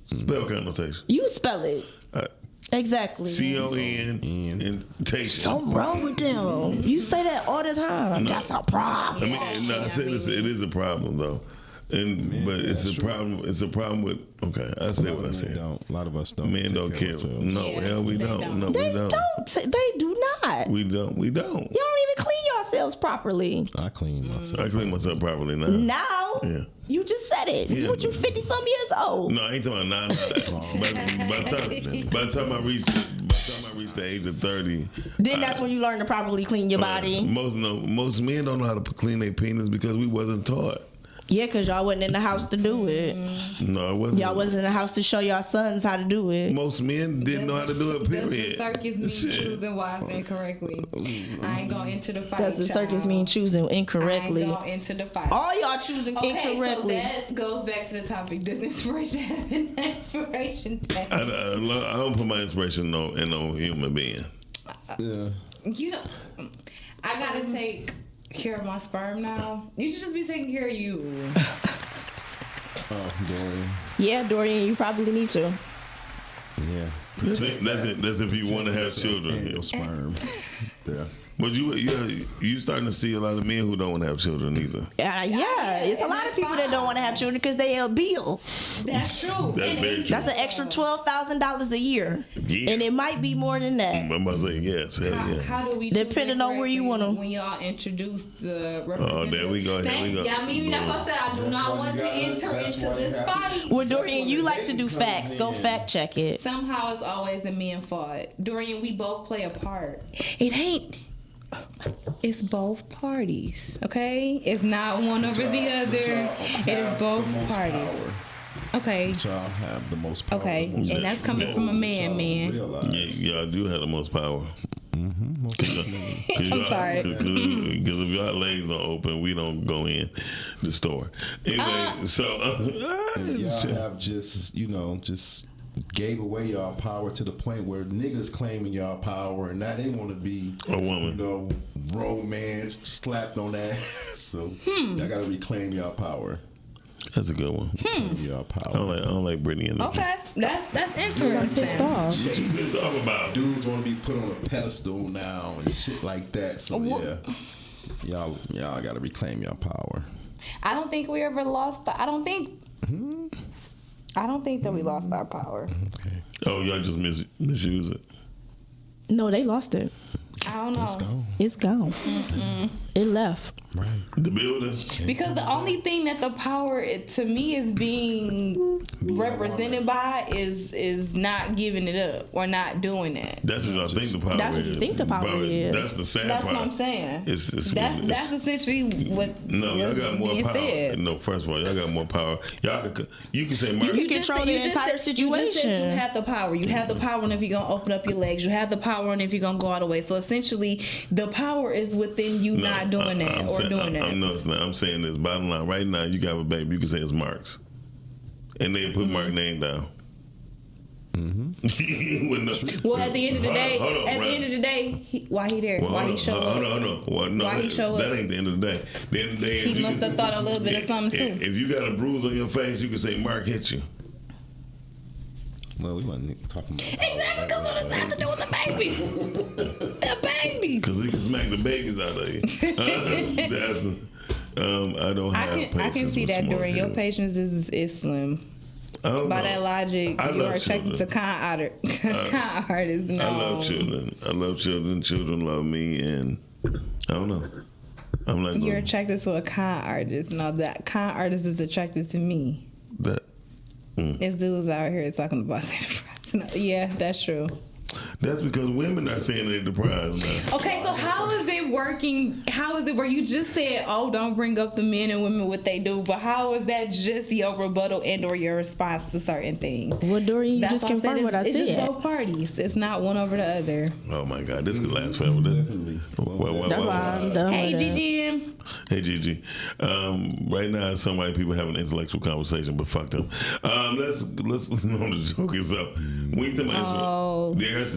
Spell connotation. You spell it. Exactly. C-O-N and tation. Something wrong with them. You say that all the time. That's a I problem. mean, no, I said it is a problem though, but it's a problem. It's a problem with. Okay, I said what I said. A lot of us don't. Men take don't care care. of ourselves. No, Yeah, hell, we they don't. don't. No, They we don't. don't. They do not. We don't. We don't. You don't even clean yourselves properly. I clean myself. I clean myself properly now. Now, Yeah. you just said it. Yeah. What, you 50-some years old? No, I ain't talking about nine. By the time I reached the age of 30, Then that's when you learn to properly clean your body. most men don't know how to clean their penis because we wasn't taught. Yeah, because y'all wasn't in the house to do it. No, it wasn't. Y'all wasn't in the house to show y'all sons how to do it. Most men didn't know how to do it. Period. Does the circus mean Shit. choosing wisely and correctly? I ain't going into the fight. Does the circus child. mean choosing incorrectly? I ain't going into the fight. All y'all choosing Okay, incorrectly. so that goes back to the topic. Does inspiration have an expiration date? I don't put my inspiration in no human being. Yeah. You know, I gotta take care of my sperm now. You should just be taking care of you. Oh, Dorian. Yeah, Dorian, you probably need to. Yeah. That's if you want to have children. And your sperm. Yeah. But you starting to see a lot of men who don't want to have children either. Yeah, it's a lot of people that don't want to have children because they a bill. That's true. That's very true. That's an extra $12,000 a year, Yeah. and it might be more than that. I'm about to say yes. Hell yeah. How do we Depending on where you want them. When y'all introduce the Oh, there we go. Here we go. Yeah, I mean, that's what I said. I do not want to enter into this fight. Well, Dorian, you like to do facts. Go fact check it. Somehow it's always the men fault. Dorian, we both play a part. It ain't. It's both parties, okay? It's not one over the other. It is both parties. Okay. Y'all have the most power. Okay, and that's coming from a man. Y'all do have the most power. I'm sorry. Because if y'all legs don't open, we don't go in the store. Anyway, y'all have just gave away y'all power to the point where niggas claiming y'all power, and now they want to be a woman. Romance slapped on that. So y'all got to reclaim y'all power. That's a good one. Y'all power. I don't like Brittany in Okay, that's interesting. Pissed off about dudes want to be put on a pedestal now and shit like that. So y'all got to reclaim y'all power. I don't think we ever lost. I don't think that we lost our power. Okay. Oh, y'all just misuse it. No, they lost it. I don't know. It's gone. It left. Right. The building. Because the only thing that the power to me is being represented by is not giving it up or not doing that. That's what I think the power is. That's what you think the power is. That's the sad That's part. what I'm saying. That's essentially what. No, y'all got more power. Said. No, first of all, y'all got more power. You can say, You can control the entire situation. You just said you have the power. You have the power on if you're gonna open up your legs. You have the power on if you're gonna go all the way. So essentially, the power is within you not doing that or doing that. No, it's not. I'm saying this. Bottom line, right now, you got a baby. You can say it's Mark's, and they put Mark's name down. Well, at the end of the day, why he there? Why he show up? Hold on. Well, no, why he show up? That ain't the end of the day. The end of the day, he must have thought a little bit of something too. If you got a bruise on your face, you can say Mark hit you. Well, we wasn't talking about exactly, because what does that have to do with the baby? The baby. Because he can smack the babies out of you. I don't have patience. I can see that during your patience is slim. By that logic, you are attracted to con artists. No. I love children. Children love me, and I don't know. I'm like, you're attracted to a con artist. No, that con artist is attracted to me. It's dudes out here talking about depressed. Yeah, that's true. That's because women are saying they're deprived now. Okay, so how is it working? How is it where you just said, oh, don't bring up the men and women what they do, but how is that just your rebuttal and or your response to certain things? Well, Dorian, you just confirmed what I said. It's just both parties. It's not one over the other. Oh my God, this could last forever. Definitely. That's why I'm done. Hey, Gigi. Hey, Gigi. Right now, some white people have an intellectual conversation, but fuck them. Let's know the joke is up.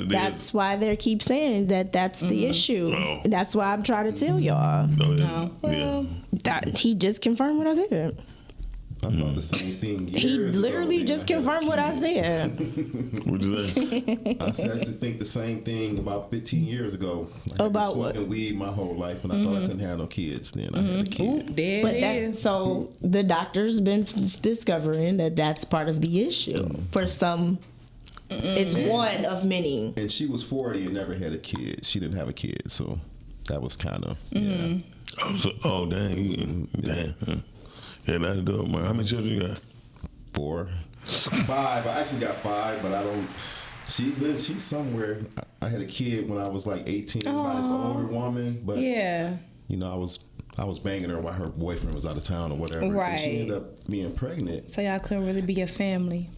That's why they keep saying that's the issue. Oh. That's why I'm trying to tell y'all. That he just confirmed what I said. I thought the same thing. He literally just confirmed what I said. What'd you say? I actually think the same thing about 15 years ago. About what? Smoking weed my whole life, and I thought I couldn't have no kids. Then I had a kid. But so the doctor's been discovering that's part of the issue for some. It's one of many. And she was 40 and never had a kid. She didn't have a kid, so that was kind of dang. Yeah, that'll do it, man. How many children you got? 4. 5. I actually got 5, but I don't. She's somewhere. I had a kid when I was like 18 by this older woman, but I was banging her while her boyfriend was out of town or whatever. Right. And she ended up being pregnant. So y'all couldn't really be a family.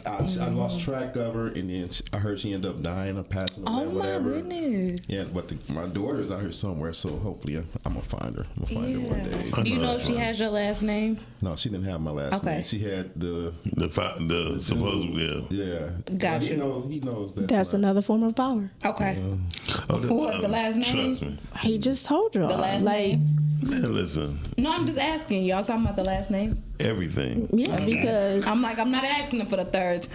I lost track of her, and then I heard she ended up dying or passing away, Oh or my whatever. goodness. Yeah, but my daughter's out here somewhere, so hopefully I'm gonna find her. I'm gonna find her one day. Do you know if she has your last name? No, she didn't have my last Okay. name. She had the supposed yeah. Got He you. He knows that. That's another form of power. Okay. What, the last name? Trust me. He just told you. The last like, name? Man, listen, No, I'm just asking. Y'all talking about the last name? everything. yeah, because I'm not asking him for the third.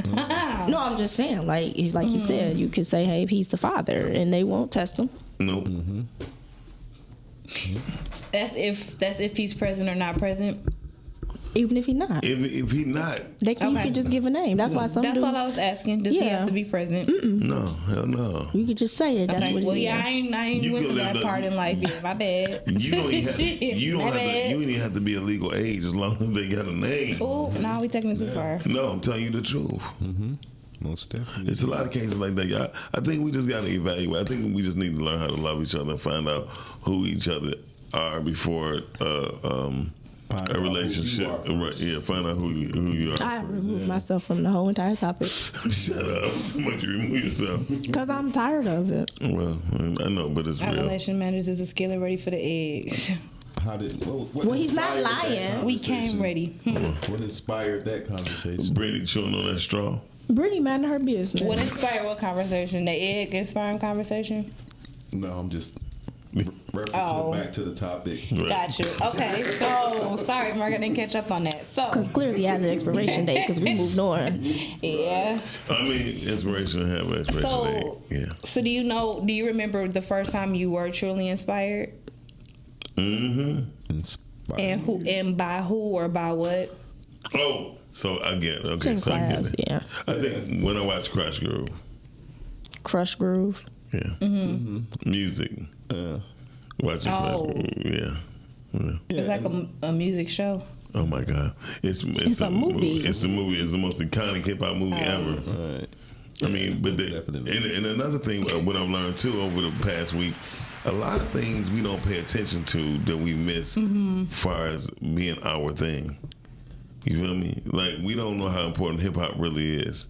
no, I'm just saying, like, if, like you said, you could say, hey, he's the father, and they won't test him. Nope. That's if he's present or not present. Even if he's not, If he not, they can, you Okay. could just give a name. That's why some That's dudes, all I was asking. Does he Yeah. have to be present? no, hell no. you could just say it. That's Okay. what Well, it is. yeah, I ain't You went can through live that the- part in life yet. My bad. You don't even have, you don't My have to, bad. you don't even have to be a legal age as long as they got a name. Oh, now we taking it too far. No, I'm telling you the truth. Most definitely. It's a lot of cases like that. Y'all. I think we just got to evaluate. I think we just need to learn how to love each other and find out who each other are before Find out a who you relationship. are Right? first. Yeah, find out who you are. I removed myself from the whole entire topic Shut up! Too much. You remove yourself. because I'm tired of it. Well, I know, but it's Our real. relation matters is a skillet ready for the eggs. How did? What Well, he's not inspired that lying. We conversation? came ready. What inspired that conversation? Brittany chewing on that straw. Brittany minding her business. What inspired what conversation? The egg inspiring conversation? No, I'm just referencing back to the topic. Got you. Okay, so sorry, Mark, I didn't catch up on that. So Because clearly he has an expiration date because we moved on. yeah. I mean, inspiration have an expiration So date. Yeah. so do you remember the first time you were truly inspired? Mm-hmm. Inspired. And who and by who or by what? Oh, so I get it. Okay, In so I get class, it. yeah. I think when I watch Crush Groove, Crush Groove. yeah, music, watching Crush Oh. Groove, yeah. It's like a music show. Oh my God, it's a movie. It's a movie. It's the most iconic hip hop movie ever. Right. I mean, but Definitely. and another thing, what I've learned too over the past week, a lot of things we don't pay attention to that we miss, as far as being our thing. You feel me? Like we don't know how important hip hop really is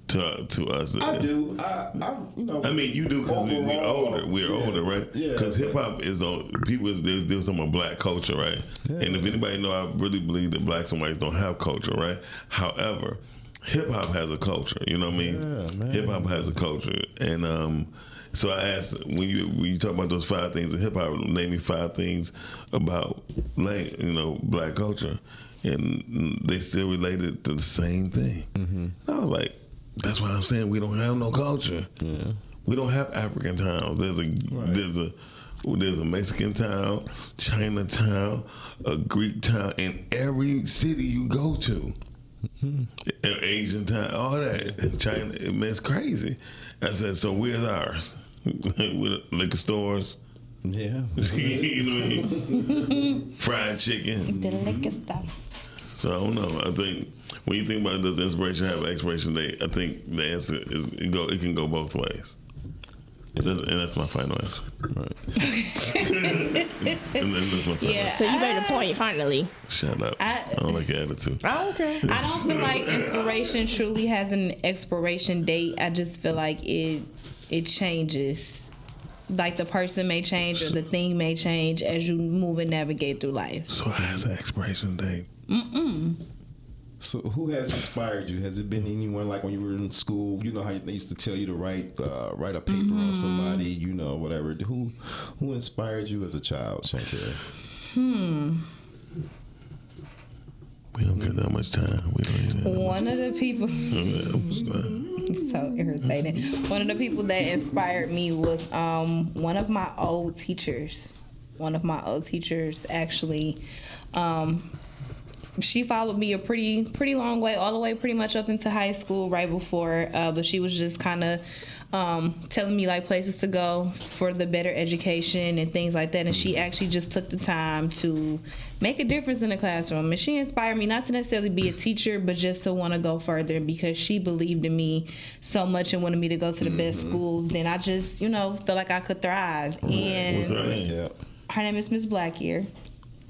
to us. I do. I you know. I mean, you do because we're overall, older. We're yeah, older, right? yeah, Because but- hip hop is on people. There's some of black culture, right? And if anybody know, I really believe that blacks and whites don't have culture, right? However, hip hop has a culture. You know what I mean? Yeah, man. Hip hop has a culture, and so I asked when you talk about those 5 things in hip hop, name me 5 things about black culture, and they still related to the same thing. I was like, that's why I'm saying we don't have no culture. Yeah. We don't have African towns. There's a Mexican town, Chinatown, a Greek town in every city you go to. An Asian town, all that. China, man, it's crazy. I said, so where's ours? With liquor stores, Yeah. you know what I mean? Fried chicken. The liquor stuff. So I don't know. I think when you think about does inspiration have an expiration date, I think the answer is it can go both ways. And that's my final answer. Right. And that's my final Yeah. So you made a point finally. Shut up. I don't like your attitude. Okay. I don't feel like inspiration truly has an expiration date. I just feel like it changes. Like the person may change or the thing may change as you move and navigate through life. So it has an expiration date. So who has inspired you? Has it been anyone like when you were in school? You know how they used to tell you to write a paper on somebody, you know, whatever. Who inspired you as a child, Chantel? We don't get that much time. We don't even. One of the people so irritating. One of the people that inspired me was one of my old teachers. One of my old teachers actually. She followed me a pretty long way, all the way pretty much up into high school, right before. But she was just kind of telling me like places to go for the better education and things like that. And she actually just took the time to make a difference in the classroom. And she inspired me not to necessarily be a teacher, but just to want to go further because she believed in me so much and wanted me to go to the best schools. Then I just, felt like I could thrive. And What's her name? Yeah. her name is Miss Blackier.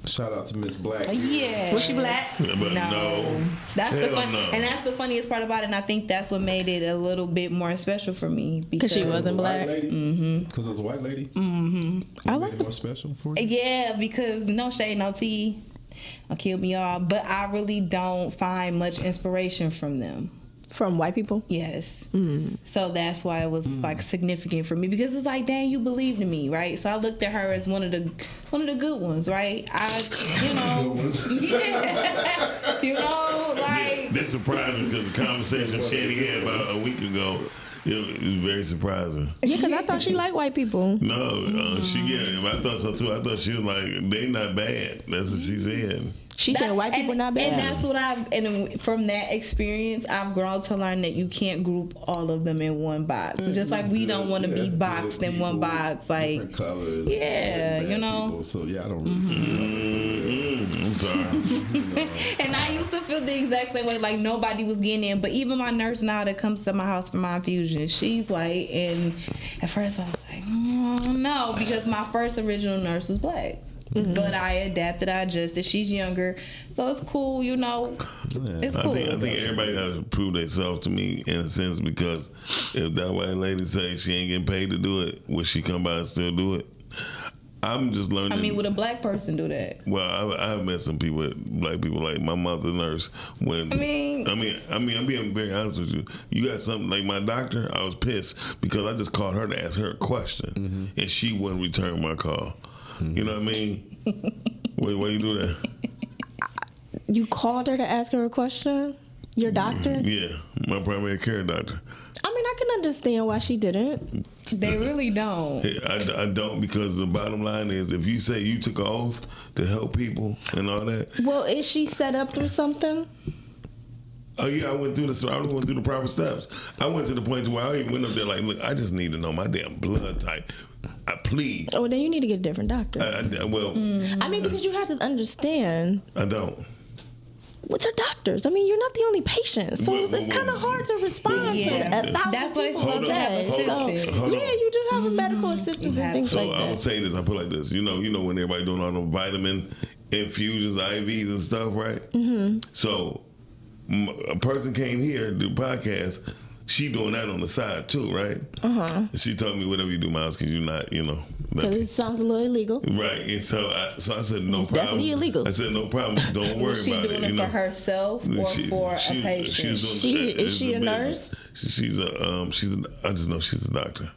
Shout out to Miss Black. Yeah. Was she black? But no. That's the Hell fun, no. and that's the funniest part about it. And I think that's what made it a little bit more special for me Because she wasn't black. Because it was a white lady. Mm-hmm. I Made like it more special for you. Yeah, because no shade, no tea, I'll kill me all. But I really don't find much inspiration from them. From white people? Yes. So that's why it was like significant for me, because it's like, dang, you believed in me, right? So I looked at her as one of the good ones, right? Yeah, like. That's surprising because the conversation Shady had about a week ago, it was very surprising. Yeah, because I thought she liked white people. No, I thought so too. I thought she was like, they not bad. That's what she said. She said white people not bad. And that's what from that experience, I've grown to learn that you can't group all of them in one box. Just like we don't want to be boxed in one box. Like, different colors. yeah, People. So yeah, I don't really see that. I'm sorry. And I used to feel the exact same way, like nobody was getting in. But even my nurse now that comes to my house for my infusion, she's white. And at first I was like, no, because my first original nurse was black. But I adapted, I adjusted. She's younger, so it's cool, It's cool. I think everybody got to prove themselves to me in a sense, because if that white lady say she ain't getting paid to do it, will she come by and still do it? I'm just learning. I mean, would a black person do that? Well, I've met some people, black people, like my mother's nurse. When I'm being very honest with you. You got something like my doctor. I was pissed because I just called her to ask her a question, and she wouldn't return my call. You know what I mean? Why you do that? You called her to ask her a question? Your doctor? Yeah, my primary care doctor. I mean, I can understand why she didn't. They really don't. I don't, because the bottom line is, if you say you took an oath to help people and all that. Well, is she set up through something? Oh yeah, I went through the proper steps. I went to the point where I even went up there like, look, I just need to know my damn blood type. Please. Oh, then you need to get a different doctor. I mean, because you have to understand. I don't. With her doctors, I mean, you're not the only patient, so it's kind of hard to respond to 1,000 That's what it's people supposed a to have day. So, yeah, you do have a medical assistant and things like So I would that. say this. I put it like this. You know when everybody doing all the vitamin infusions, IVs and stuff, right? So a person came here to do podcast. She doing that on the side too, right? She told me, whatever you do, Miles, because you're not, Because it sounds a little illegal. Right, and so I said, no It's problem. definitely illegal. I said, no problem. Don't worry Was she about doing it. it for herself or for a patient? Is she a nurse? I just know she's a doctor.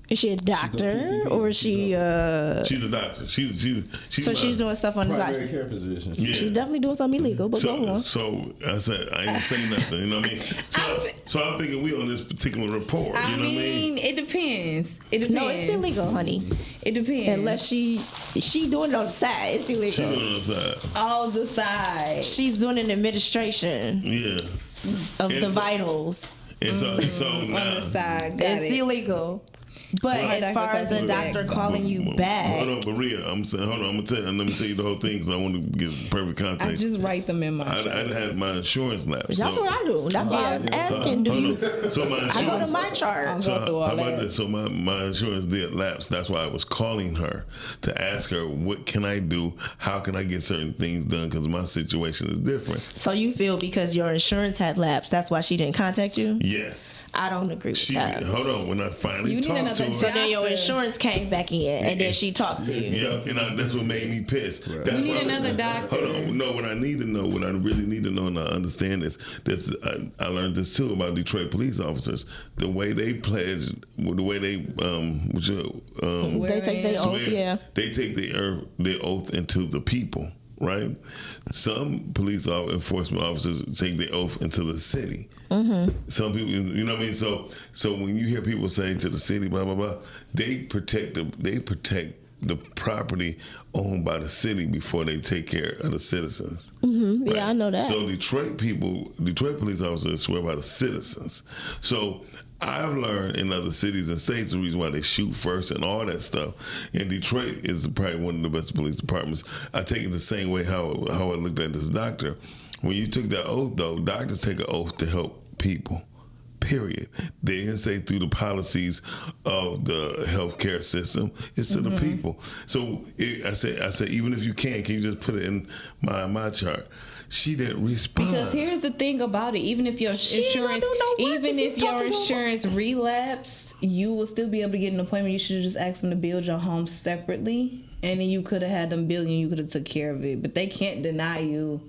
Is she a doctor or is she? She's a doctor. She's doing stuff on the side. Primary care physician. Yeah. She's definitely doing something illegal, but go on. So I said, I ain't saying nothing. You know what I mean? So I'm thinking we on this particular report. You know what I mean? It depends. It depends. No, it's illegal, honey. It depends. Unless she doing it on the side, it's illegal. She doing it on the side. On the side. She's doing an administration Yeah. of the vitals. And so now, on the side. Got It's it. illegal. But as far as the doctor calling you back, hold on, Maria. I'm saying, hold on. Let me tell you the whole thing because I want to get perfect context. I just write them in my. I had my insurance lapse. that's what I do. That's why I was asking. Do you? So my insurance, I go to my chart. So how about this? So my insurance did lapse. That's why I was calling her to ask her, what can I do? How can I get certain things done? Because my situation is different. So you feel because your insurance had lapsed, that's why she didn't contact you? Yes. I don't agree with that. Hold on. When I finally talked to her. So then your insurance came back in, and then she talked to you. Yeah, and that's what made me pissed. You need another doctor. Hold on. No, what I need to know, what I really need to know and I understand is I learned this too about Detroit police officers. The way they pledge, the way they they take their oath, yeah. They take their oath into the people, right? Some police enforcement officers take their oath into the city. Some people, you know what I mean. So when you hear people saying to the city, blah blah blah, they protect the property owned by the city before they take care of the citizens. Right? Yeah, I know that. So Detroit police officers swear by the citizens. So I've learned in other cities and states the reason why they shoot first and all that stuff. And Detroit is probably one of the best police departments. I take it the same way how I looked at this doctor. When you took that oath, though, doctors take an oath to help people. Period. They didn't say through the policies of the healthcare system. It's to the people. So I said, even if you can you just put it in my chart? She didn't respond. Because here's the thing about it: even if your insurance relapsed, you will still be able to get an appointment. You should have just asked them to build your home separately, and then you could have had them build, and you could have took care of it. But they can't deny you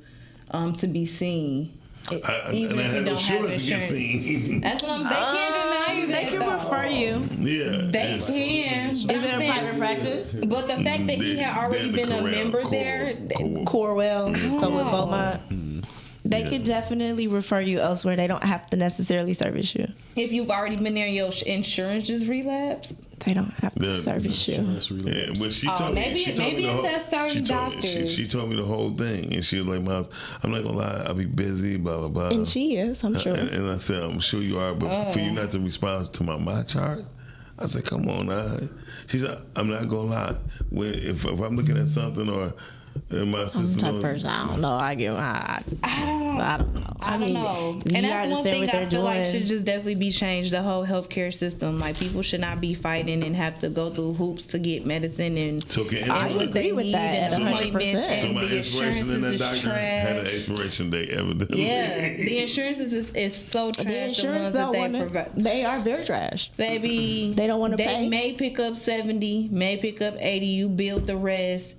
to be seen. Even if you don't have insurance. That's what they can't deny you. They can refer you. Yeah. They can. Is it a private practice? But the fact that he had already been a member there. Corwell. So with Beaumont. They could definitely refer you elsewhere. They don't have to necessarily service you. If you've already been there, your insurance just relapsed. They don't have to service you. Yeah, when she told me, she told me the whole, she told me the whole thing, and she was like, "Miles, I'm not gonna lie, I'll be busy, blah blah blah." And she is, I'm sure. And I said, "I'm sure you are, but for you not to respond to my chart," I said, "Come on, now." She said, "I'm not gonna lie. If I'm looking at something or." My I'm the type of person. I don't know. I don't know. I don't know. And that's one thing I feel like should just definitely be changed. The whole healthcare system. Like, people should not be fighting and have to go through hoops to get medicine and I agree with that at 100%. So my inspiration in that doctor had an expiration date, evidently. Yeah, the insurance is so trash. The insurance they are very trash. Baby, they don't want to pay. They may pick up 70, may pick up 80. You build the rest.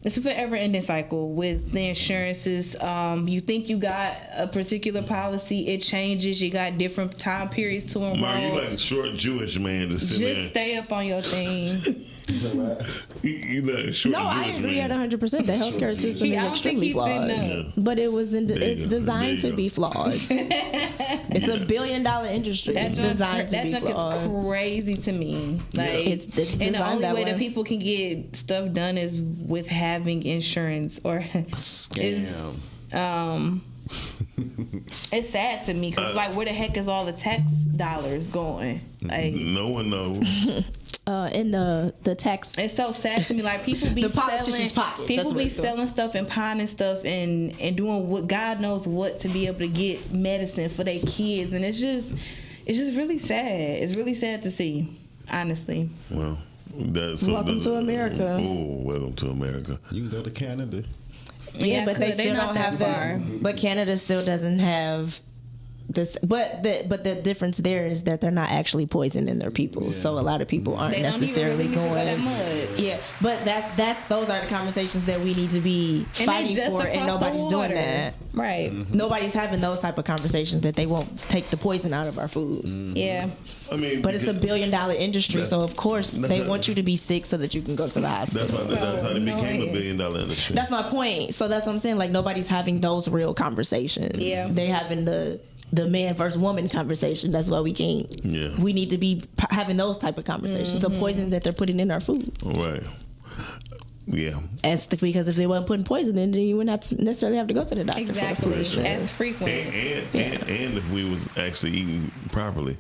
It's a forever ending cycle with the insurances. You think you got a particular policy, it changes. You got different time periods to enroll. Man, you like a short Jewish man to sit there. Just stay up on your thing. You like a short I Jewish agree man. at 100%. The healthcare system is extremely flawed. But it was it's designed to be flawed. It's $1 billion industry. It's designed to be flawed. That junk is crazy to me. Like, it's designed and the only that way way. that people can get stuff done is with having insurance or scam. It's sad to me because like, where the heck is all the tax dollars going? Like, no one knows. In the tax, it's so sad to me. Like, people be the politicians' pocket. People be selling stuff and pawning stuff and doing what God knows what to be able to get medicine for their kids, and it's just really sad. It's really sad to see, honestly. Well, welcome to America. Oh, welcome to America. You can go to Canada. Yeah, but they still don't have that. But Canada still doesn't have this. But the difference there is that they're not actually poisoning their people. Yeah. So a lot of people aren't necessarily going. Yeah, but those are the conversations that we need to be fighting for, and nobody's doing that. Right. Mm-hmm. Nobody's having those type of conversations that they won't take the poison out of our food. Mm-hmm. Yeah. I mean, but it's $1 billion industry, so of course they want you to be sick so that you can go to the hospital. That's how they became $1 billion industry. That's my point. So that's what I'm saying. Like, nobody's having those real conversations. Yeah. They having the man versus woman conversation. That's why we can't. Yeah. We need to be having those type of conversations. Mm-hmm. The poison that they're putting in our food. Right. Yeah. Because if they weren't putting poison in, then you would not necessarily have to go to the doctor. Exactly. For As frequent. And if we was actually eating properly.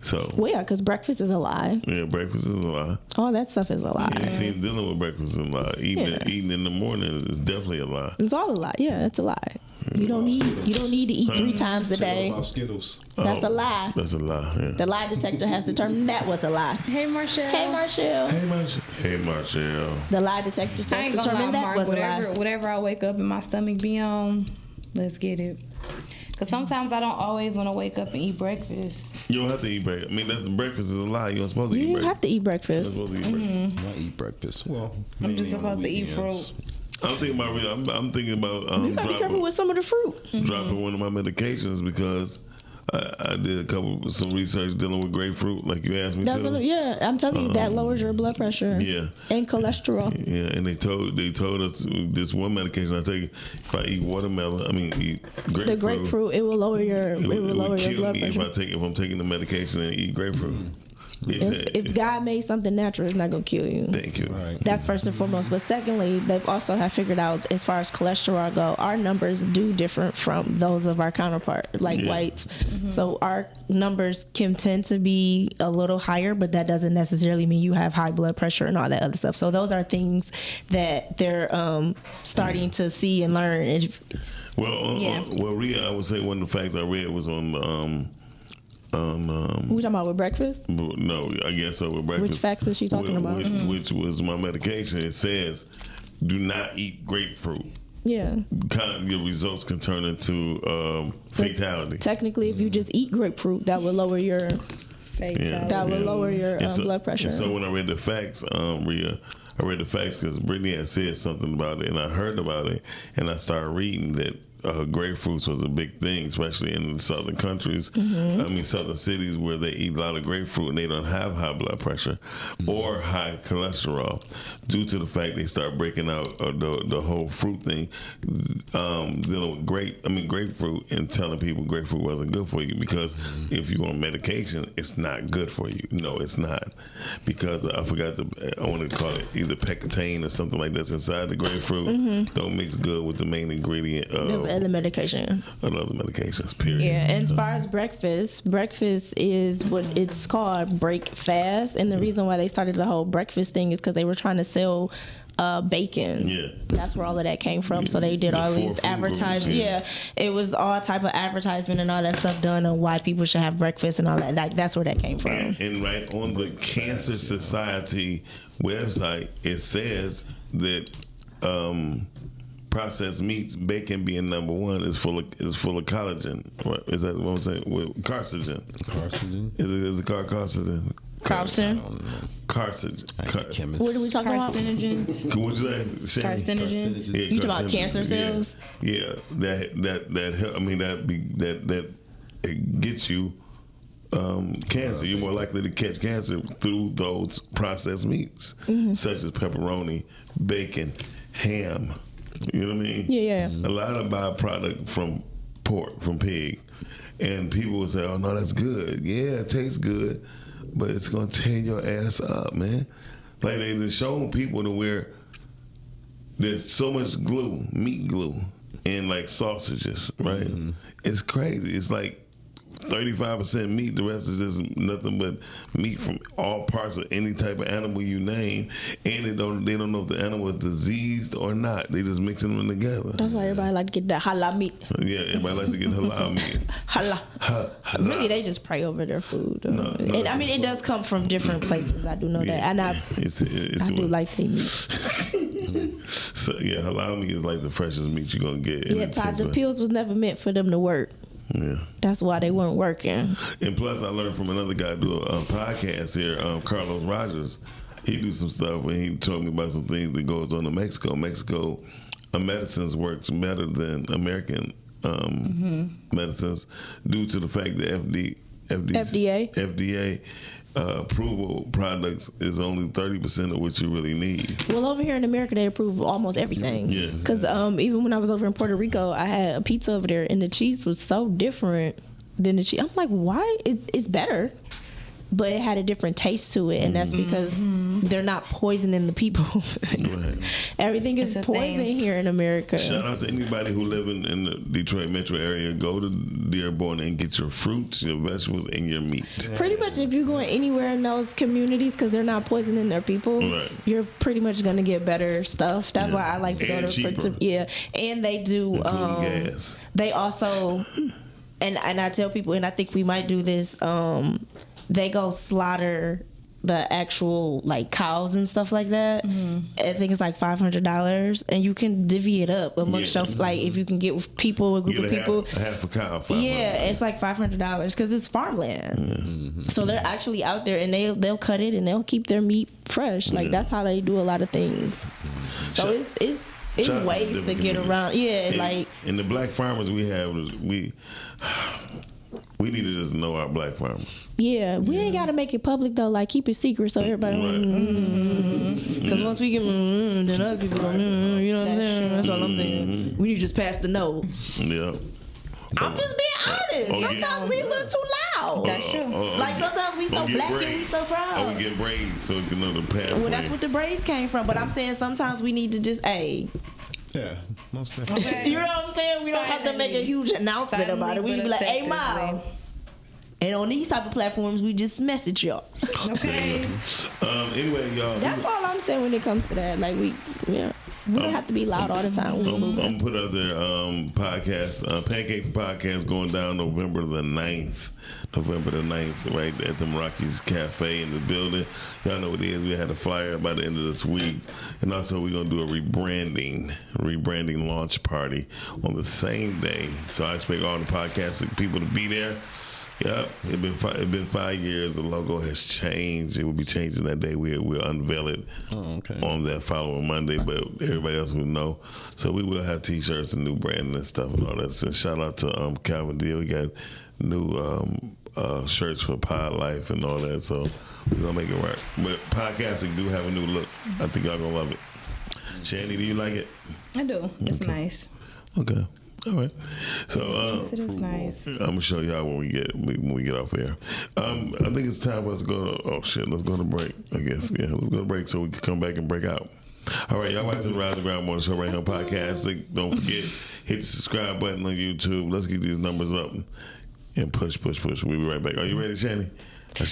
So. Well, yeah, because breakfast is a lie. Yeah, breakfast is a lie. All that stuff is a lie. Anything dealing with breakfast is a lie. Eating in the morning is definitely a lie. It's all a lie. Yeah, it's a lie. You don't need to eat 3 times a day. Skittles. That's a lie. That's a lie. Yeah. The lie detector has determined that was a lie. Hey, Marshall. Hey, Marshall. Hey, Marshall. Hey, Marshall. The lie detector test I ain't gonna determined lie, that Mark, was a lie. Whatever I wake up and my stomach be on, let's get it. Because sometimes I don't always want to wake up and eat breakfast. You don't have to eat breakfast. I mean, breakfast is a lie. You're supposed to eat breakfast. You have to eat breakfast. You're supposed to eat breakfast. I eat breakfast. Well, I'm just supposed to eat fruit. I'm thinking about you gotta be careful with some of the fruit. Dropping one of my medications because I did some research dealing with grapefruit, like you asked me to. Yeah, I'm telling you, that lowers your blood pressure. Yeah. And cholesterol. Yeah, and they told us this one medication I take, if I eat eat grapefruit. The grapefruit, it will lower your blood pressure. If I'm taking the medication and eat grapefruit. If God made something natural, it's not gonna kill you. Thank you. Right. That's first and foremost. But secondly, they've also have figured out, as far as cholesterol go, our numbers do different from those of our counterpart, whites. Mm-hmm. So our numbers can tend to be a little higher, but that doesn't necessarily mean you have high blood pressure and all that other stuff. So those are things that they're starting to see and learn. Well, Rhea, I would say one of the facts I read was on We talking about with breakfast? No, I guess so with breakfast. Which facts is she talking about? Which was my medication. It says, do not eat grapefruit. Yeah. Your results can turn into fatality. Technically, if you just eat grapefruit, that would lower your blood pressure. And so when I read the facts, Rhea, I read the facts because Brittany had said something about it, and I heard about it, and I started reading that grapefruits was a big thing, especially in the southern countries. Southern cities where they eat a lot of grapefruit and they don't have high blood pressure or high cholesterol, due to the fact they start breaking out the whole fruit thing, dealing with grapefruit and telling people grapefruit wasn't good for you, because if you're on medication, it's not good for you. No, it's not, because I forgot I want to call it either pectine or something like that's inside the grapefruit. Don't mix good with the main ingredient of the medication. Other medications, period. Yeah, and as far as breakfast is what it's called, break fast. And the reason why they started the whole breakfast thing is because they were trying to sell bacon. Yeah, that's where all of that came from. So they did all these advertising. Yeah, it was all type of advertisement and all that stuff done on why people should have breakfast and all that. Like, that's where that came from. And right on the Cancer Society website, it says that processed meats, bacon being number one, is full of collagen. What is that? What I'm saying? Carcinogen. Is it called carcinogen? Carcinogen. What are we talking about? Carcinogens. What'd you say? Carcinogens. Yeah, you talking about cancer cells? Yeah, that it gets you cancer. You're more likely to catch cancer through those processed meats, such as pepperoni, bacon, ham. You know what I mean? Yeah. A lot of byproduct from pork, from pig. And people will say, oh, no, that's good. Yeah, it tastes good, but it's going to tear your ass up, man. Like, they've shown people to where there's so much glue, meat glue, in, like, sausages, right? It's crazy. It's like 35% meat, the rest is just nothing but meat from all parts of any type of animal you name, and they don't know if the animal is diseased or not. They just mixing them together. That's why everybody like to get that halal meat. Yeah, everybody like to get halal meat. Halal. Really, they just pray over their food. And I mean, it does come from different places. I do know that, and I do like the meat. So yeah, halal meat is like the freshest meat you're gonna get. Yeah, Todd, the pills was never meant for them to work. Yeah, that's why they weren't working. And plus, I learned from another guy do a podcast here, Carlos Rogers. He do some stuff and he told me about some things that goes on in Mexico. Mexico, medicines works better than American medicines due to the fact that FDA approval products is only 30% of what you really need. Well, over here in America, they approve almost everything. Yes. Because even when I was over in Puerto Rico, I had a pizza over there, and the cheese was so different than the cheese. I'm like, why? It's better, but it had a different taste to it, and that's because they're not poisoning the people. Right. Everything is poison here in America. Shout out to anybody who live in the Detroit metro area. Go to Dearborn and get your fruits, your vegetables, and your meat. Pretty much, if you're going anywhere in those communities, because they're not poisoning their people, you're pretty much going to get better stuff. That's why I like to go to and they do gas. They also, and I tell people, and I think we might do this, they go slaughter the actual like cows and stuff like that. I think it's like $500, and you can divvy it up amongst like if you can get with people, a group of people. Half a cow. Yeah, it's like $500 because it's farmland. So they're actually out there, and they'll cut it and they'll keep their meat fresh. Like that's how they do a lot of things. So it's ways to get around. Yeah, and the black farmers we have we need to just know our black farmers. Yeah, we ain't got to make it public though. Like keep it secret so everybody. Because once we get then other people go. You know what I'm saying? That's all I'm saying. We need to just pass the note. Yeah. I'm just being honest. Sometimes we a little too loud. That's true. Like sometimes we so black and we so proud. Or we get braids so you know the path. Well, that's what the braids came from. But I'm saying sometimes we need to just Yeah, most definitely. You know what I'm saying? We don't have to make a huge announcement about it. We can be like, hey, Mom, And on these type of platforms, we just message y'all. Okay. Anyway, y'all. That's all I'm saying when it comes to that. Like we don't have to be loud all the time. I'm gonna put out there podcast, Pancakes Podcast going down November the 9th. November the 9th, right at the Rockies Cafe in the building. Y'all know what it is. We had a flyer by the end of this week. And also we're going to do a rebranding launch party on the same day. So I expect all the podcasting people to be there. Yep, it's been 5 years. The logo has changed. It will be changing that day. We'll unveil it on that following Monday, but everybody else will know. So we will have T-shirts and new branding and stuff and all that. And shout out to Calvin Deal. We got new shirts for Pod Life and all that. So we're gonna make it work. But podcasting do have a new look. I think y'all gonna love it. Shanny, do you like it? I do. It's nice. Okay. All right. So It is nice. I'm gonna show y'all when we get off air. I think it's time for us to go to let's go to break, I guess. Yeah, let's go to break so we can come back and break out. All right, y'all watching the Rise and Ground Morning Show right here on podcast. Don't forget, hit the subscribe button on YouTube. Let's get these numbers up and push. We'll be right back. Are you ready, Shanny? You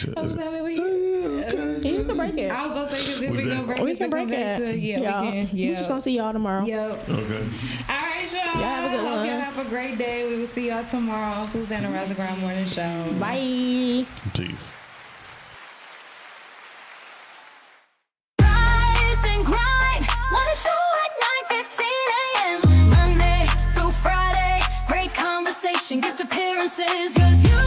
can break it. I was gonna say because if we gonna break it, we can break it. we can. We're just gonna see y'all tomorrow. Yep. Okay. All right, y'all. Y'all have a good Hope one. y'all have a great day. We will see y'all tomorrow on Susanna Rise and Ground Morning Show. Bye. Peace. Rise and grind. Morning show at 9:15 a.m. Monday through Friday. Great conversation, guest appearances. 'Cause you